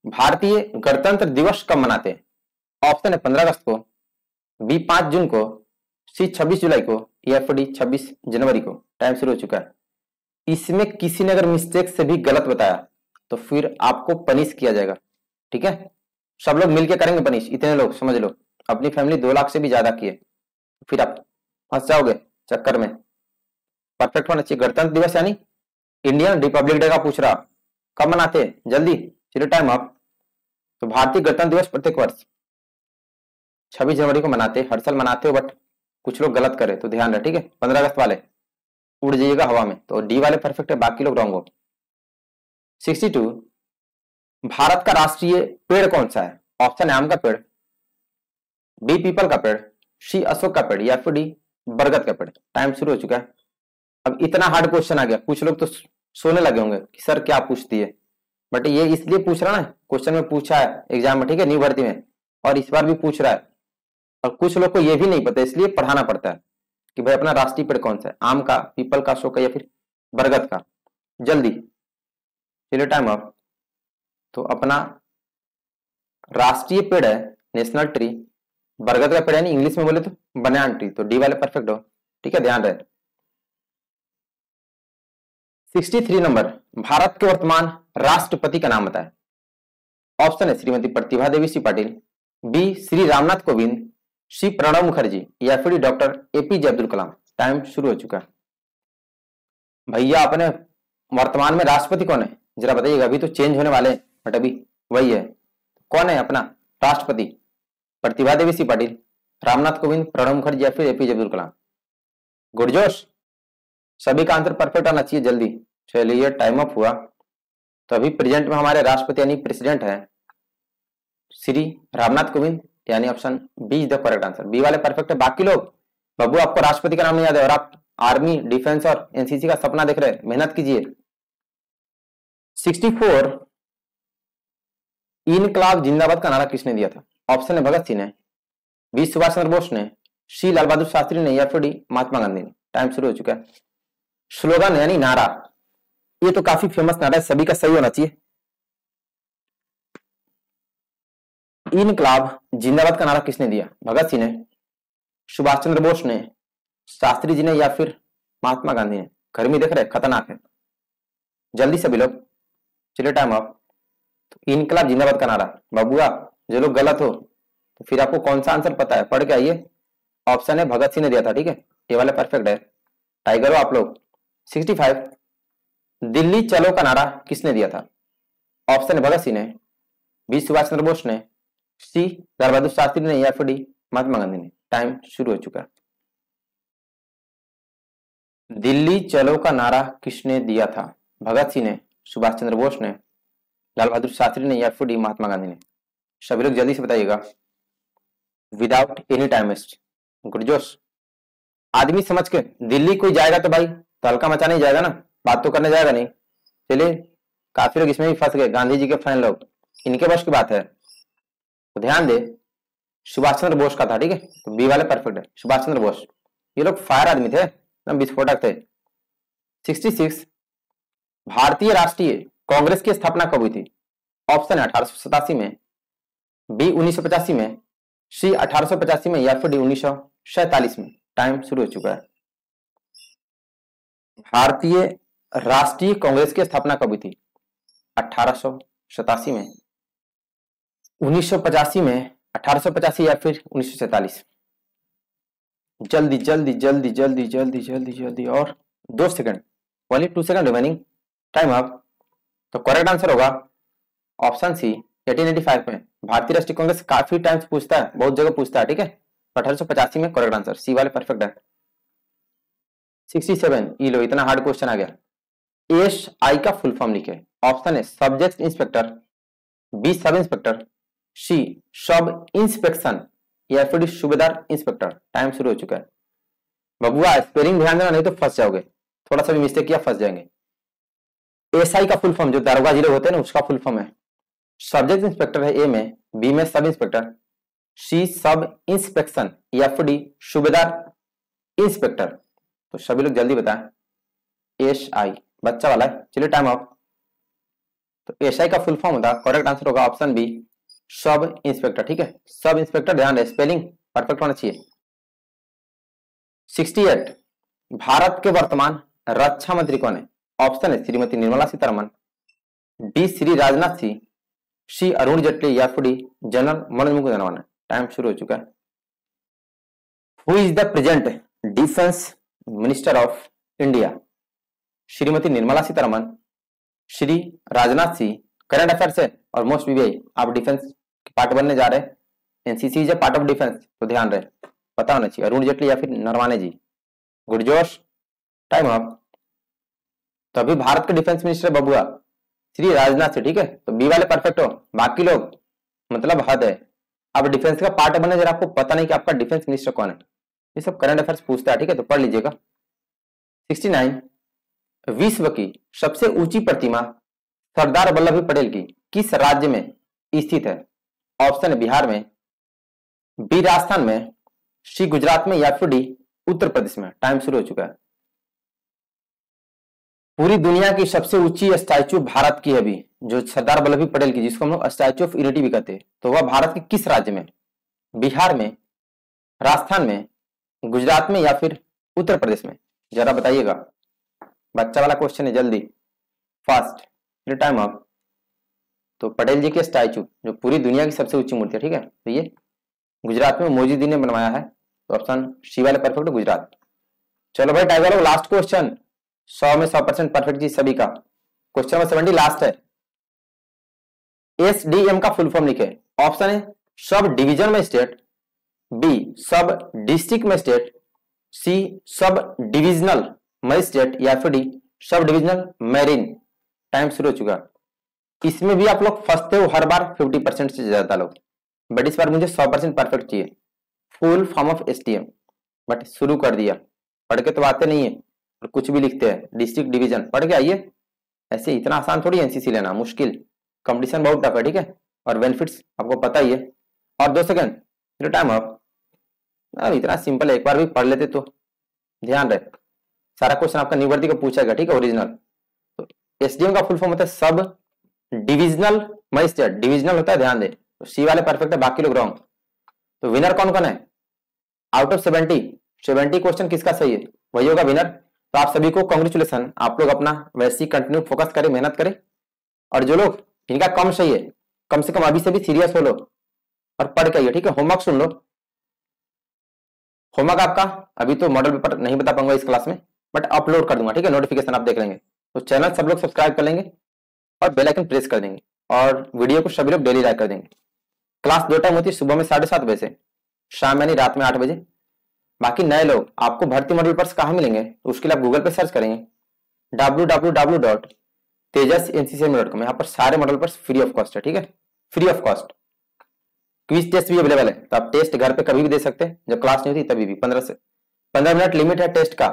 भारतीय गणतंत्र दिवस कब मनाते हैं? ऑप्शन है 15 अगस्त को, बी 5 जून को, सी 26 जुलाई को, या फिर डी 26 जनवरी को। टाइम शुरू हो चुका है। इसमें किसी ने अगर मिस्टेक से भी गलत बताया तो फिर आपको पनिश किया जाएगा, ठीक है। सब लोग मिलके करेंगे पनिश, इतने लोग समझ लो, अपनी फैमिली 2 लाख से भी ज्यादा की है, फिर आप फंस जाओगे चक्कर में। परफेक्ट होना चाहिए। गणतंत्र दिवस यानी इंडियन रिपब्लिक डे का पूछ रहा, कब मनाते हैं? जल्दी, चलिए टाइम अप। तो भारतीय गणतंत्र दिवस प्रत्येक वर्ष 26 जनवरी को मनाते, हर साल मनाते हो, बट कुछ लोग गलत करे तो ध्यान रहे, ठीक है। 15 अगस्त वाले उड़ जाइएगा हवा में, तो डी वाले परफेक्ट है, बाकी लोग रॉन्ग हो। 62 भारत का राष्ट्रीय पेड़ कौन सा है? ऑप्शन है आम का पेड़, बी पीपल का पेड़, सी अशोक का पेड़, या फिर डी बरगद का पेड़। टाइम शुरू हो चुका है। अब इतना हार्ड क्वेश्चन आ गया, कुछ लोग तो सोने लगे होंगे कि सर क्या पूछती है, बट ये इसलिए पूछ रहा ना, क्वेश्चन में पूछा है एग्जाम में, ठीक है, न्यू भर्ती में, और इस बार भी पूछ रहा है। और कुछ लोग को ये भी नहीं पता, इसलिए पढ़ाना पड़ता है कि भाई अपना राष्ट्रीय पेड़ कौन सा है, आम का, पीपल का, अशोक का, या फिर बरगद का। जल्दी, चलिए टाइम अप। तो अपना राष्ट्रीय पेड़ है, नेशनल ट्री, बरगद का पेड़, यानी इंग्लिश में बोले तो बनयान ट्री। तो डी वाले परफेक्ट हो, ठीक है, ध्यान रहे। 63 नंबर भारत के वर्तमान राष्ट्रपति का नाम बताएं। ऑप्शन है श्रीमती प्रतिभा देवी सी पाटिल, बी श्री रामनाथ कोविंद, सी प्रणब मुखर्जी, या फिर doctor APJ Abdul Kalam. Time शुरू हो चुका है। भैया अपने वर्तमान में राष्ट्रपति कौन है जरा बताइएगा, अभी तो चेंज होने वाले हैं बट अभी वही है। कौन है अपना राष्ट्रपति? प्रतिभा देवी सी पाटिल, रामनाथ कोविंद, प्रणब मुखर्जी, या फिर एपीजे अब्दुल कलाम। गुडजोश, सभी का आंसर परफेक्ट आना चाहिए, जल्दी। चलिए टाइम अप हुआ। तो अभी प्रेजेंट में हमारे राष्ट्रपति यानी प्रेसिडेंट है श्री रामनाथ कोविंद, यानी option B is the correct answer. B वाले परफेक्ट है। बाकी लोग, बाबू आपको राष्ट्रपति का नाम नहीं याद है और आप आर्मी, डिफेंस और एनसीसी का सपना देख रहे हैं, मेहनत कीजिए। 64 इनकलाब जिंदाबाद का नारा किसने दिया था? ऑप्शन है भगत सिंह ने, बी सुभाष चंद्र बोस ने, सी लाल बहादुर शास्त्री ने, या फिर डी महात्मा गांधी ने। टाइम शुरू हो चुका है। स्लोगन यानी नारा, ये तो काफी फेमस नारा है, सभी का सही होना चाहिए। इनकलाब जिंदाबाद का नारा किसने दिया? भगत सिंह ने, सुभाष चंद्र बोस ने, शास्त्री जी ने, या फिर महात्मा गांधी ने। गर्मी देख रहे, खतरनाक है। जल्दी सभी लोग, चलिए टाइम अप। तो इनकलाब जिंदाबाद का नारा, बाबूआ जो लोग गलत हो तो फिर आपको कौन सा आंसर पता है, पढ़ के आइए। ऑप्शन है भगत सिंह ने दिया था, ठीक है, ये वाला परफेक्ट है। टाइगर हो आप लोग। 65 दिल्ली चलो का नारा किसने दिया था? ऑप्शन है भगत सिंह ने, बी सुभाष चंद्र बोस ने, सी लाल बहादुर शास्त्री ने, या फिर डी महात्मा गांधी ने। टाइम शुरू हो चुका है। दिल्ली चलो का नारा किसने दिया था? भगत सिंह ने, सुभाष चंद्र बोस ने, लाल बहादुर शास्त्री ने, या फिर डी महात्मा गांधी ने। सभी लोग जल्दी से बताइएगा विदाउट एनी टाइम वेस्ट। गुडजोश, आदमी समझ के, दिल्ली कोई जाएगा तो भाई तहलका मचाने ही जाएगा ना, बात तो करने जाएगा नहीं। चलिए, काफी लोग इसमें भी फंस गए, गांधी जी के फैन लोग, इनके बस की बात है। तो ध्यान दे, सुभाष चंद्र बोस का था, ठीक है, तो बी वाले परफेक्ट है, सुभाष चंद्र बोस। ये लोग फायर आदमी थे, एकदम विस्फोटक थे। 66 भारतीय राष्ट्रीय कांग्रेस की स्थापना कब हुई थी? ऑप्शन है 1887 में, बी 1985 में, सी 1885 में, या फिर डी 1947 में। टाइम शुरू हो चुका है। भारतीय राष्ट्रीय कांग्रेस की स्थापना कब हुई थी? 1887 में, 1985 में, 1885 या फिर 1947। जल्दी जल्दी जल्दी जल्दी जल्दी जल्दी जल्दी, और 2 second, only 2 second remaining. Time up. तो करेक्ट आंसर होगा ऑप्शन सी 1885 में। भारतीय राष्ट्रीय कांग्रेस काफी टाइम्स पूछता है, बहुत जगह पूछता है, ठीक है, 1885 में करेक्ट आंसर, सी वाले परफेक्ट है। 67 ये लो, इतना हार्ड क्वेश्चन आ गया। एस आई का फुल फॉर्म लिखे। ऑप्शन है subject inspector, B sub inspector, C sub inspection, या फिर सूबेदार इंस्पेक्टर। टाइम शुरू हो चुका है। बबुआ स्पेलिंग ध्यान देना, नहीं तो फंस जाओगे, थोड़ा सा भी मिस्टेक किया फंस जाएंगे। एसआई का फुल फॉर्म जो दारोगा जिले होते हैं ना, उसका फुल फॉर्म है सब्जेक्ट इंस्पेक्टर है ए में, बी में सब इंस्पेक्टर, सी सब इंस्पेक्शन, या फिर डी सूबेदार इंस्पेक्टर। तो सभी लोग जल्दी बताएं। SI, बच्चा वाला है। चलिए टाइम अप। तो SI का फुल फॉर्म होता है, करेक्ट आंसर होगा ऑप्शन बी, सब इंस्पेक्टर। ठीक है, सब इंस्पेक्टर, ध्यान रहे स्पेलिंग परफेक्ट होना चाहिए। 68, भारत के वर्तमान रक्षा मंत्री कौन है? ऑप्शन है श्रीमती निर्मला सीतारमन, डी श्री राजनाथ सिंह, सी अरुण जेटली, या फिर D general Manoj Mukund Naravane. Time शुरू हो चुका है। Who is the present defence minister of India? Shrimati Nirmala Sitharaman, Shri Rajnath Singh. Current affairs है और मोस्ट वीवीआई, आप डिफेंस के पार्ट बनने जा रहे हैं, NCC is a part of defence, तो ध्यान रहे, पता होना चाहिए, अरुण जेटली या फिर नरवाने जी। गुड जोश, टाइम अप। तो अभी भारत के डिफेंस मिनिस्टर बबुआ श्री राजनाथ सिंह। ठीक है, तो बी वाले परफेक्ट हो, बाकी लोग मतलब हद है। अब डिफेंस का पार्ट बनने जरा आपको पता नहीं कि आपका डिफेंस मिनिस्टर कौन है, ये सब करंट अफेयर्स पूछता है। ठीक है, तो पढ़ लीजिएगा। 69, विश्व की सबसे ऊंची प्रतिमा सरदार वल्लभ भाई पटेल की किस राज्य में स्थित है? ऑप्शन है बिहार में, बी राजस्थान में, सी गुजरात में, या फिर डी उत्तर प्रदेश में। टाइम शुरू हो चुका है। पूरी दुनिया की सबसे ऊंची स्टैच्यू भारत की है अभी, जो सरदार वल्लभ भाई पटेल की, जिसको हम लोग स्टैच्यू ऑफ यूनिटी भी कहते हैं, तो वह भारत के किस राज्य में? बिहार में, राजस्थान में, गुजरात में, या फिर उत्तर प्रदेश में? जरा बताइएगा, बच्चा वाला क्वेश्चन है, जल्दी फास्ट, टाइम अप। तो पटेल जी के स्टैचू जो पूरी दुनिया की सबसे ऊंची मूर्ति है, ठीक है, तो ये गुजरात में मोदी ने बनवाया है, तो ऑप्शन सी वाला परफेक्ट है, गुजरात। चलो भाई टाइगर हो, लास्ट क्वेश्चन, 100 में 100% परफेक्ट जी सभी का। क्वेश्चन नंबर 70 लास्ट है। एसडीएम का फुल फॉर्म लिखे। ऑप्शन है सब डिवीजन में स्टेट, बी सब डिस्ट्रिक्ट में स्टेट, सी सब डिविजनल मजिस्ट्रेट, या फिर D sub divisional marine. Time शुरू हो चुका। इसमें भी आप लोग फंसते हो हर बार 50% से ज्यादा लोग, बट इस बार मुझे 100% परफेक्ट चाहिए, full form of SDM. But शुरू कर दिया, पढ़ के तो आते नहीं है और कुछ भी लिखते हैं, डिस्ट्रिक्ट डिवीजन पढ़ के आइए। ऐसे इतना आसान थोड़ी एनसीसी लेना, मुश्किल, कंपटीशन बहुत टफ है, ठीक है, और बेनिफिट्स आपको पता ही है। और 2 सेकेंड, टाइम अप। इतना सिंपल है, एक बार भी पढ़ लेते तो ध्यान रहे। सारा क्वेश्चन आपका न्यू वर्दी का पूछेगा, ठीक है, ओरिजिनल। तो एसडीएम का फुल फॉर्म होता है सब डिविजनल मजिस्ट्रेट, डिविजनल होता है, ध्यान दे। तो सी वाले परफेक्ट है, बाकी लोग रॉन्ग। तो विनर कौन कौन है? आउट ऑफ 70 क्वेश्चन किसका सही है, वही होगा विनर। तो आप सभी को कांग्रेचुलेसन, आप लोग अपना वैसे ही कंटिन्यू फोकस करें, मेहनत करें। और जो लोग इनका कम सही है, कम से कम अभी से भी सीरियस हो लो और पढ़ के आइए, ठीक है। होमवर्क सुन लो, होमवर्क आपका अभी तो मॉडल पेपर नहीं बता पाऊंगा इस क्लास में, बट अपलोड कर दूंगा, ठीक है, नोटिफिकेशन आप देख लेंगे। तो चैनल सब लोग सब्सक्राइब कर लेंगे और बेल आइकन प्रेस कर देंगे, और वीडियो को सभी लोग डेली लाइक कर देंगे। क्लास 2 टाइम होती है, सुबह में 7:30 बजे से, शाम यानी रात में 8 बजे। बाकी नए लोग आपको भर्ती मॉडल पर्स कहाँ मिलेंगे, तो उसके लिए आप गूगल पे सर्च करेंगे www.tejasencm.com। यहाँ पर सारे मॉडल पर्स फ्री ऑफ कॉस्ट है, ठीक है, free of cost. Quiz test भी अवेलेबल है, तो आप टेस्ट घर पे कभी भी दे सकते हैं, जब क्लास नहीं होती तभी भी। 15 मिनट लिमिट है टेस्ट का,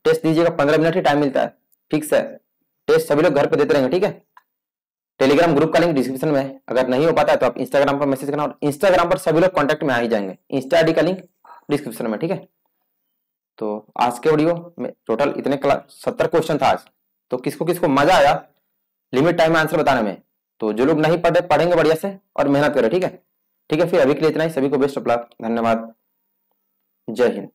टेस्ट दीजिएगा, 15 मिनट ही टाइम मिलता है, फिक्स है। टेस्ट सभी लोग घर पे देते रहेंगे, ठीक है। टेलीग्राम ग्रुप का लिंक डिस्क्रिप्शन में है, अगर नहीं हो पाता है तो आप इंस्टाग्राम पर मैसेज करना, और इंस्टाग्राम पर सभी लोग कॉन्टेक्ट में आ ही जाएंगे, इंस्टा आईडी का लिंक डिस्क्रिप्शन में, ठीक है। तो आज के वीडियो में टोटल इतने 70 क्वेश्चन था आज। तो किसको किसको मजा आया लिमिट टाइम में आंसर बताने में, तो जो लोग नहीं पढ़े पढ़ेंगे बढ़िया से और मेहनत करें, ठीक है। ठीक है, फिर अभी के लिए इतना ही, सभी को बेस्ट ऑफ लक, धन्यवाद, जय हिंद।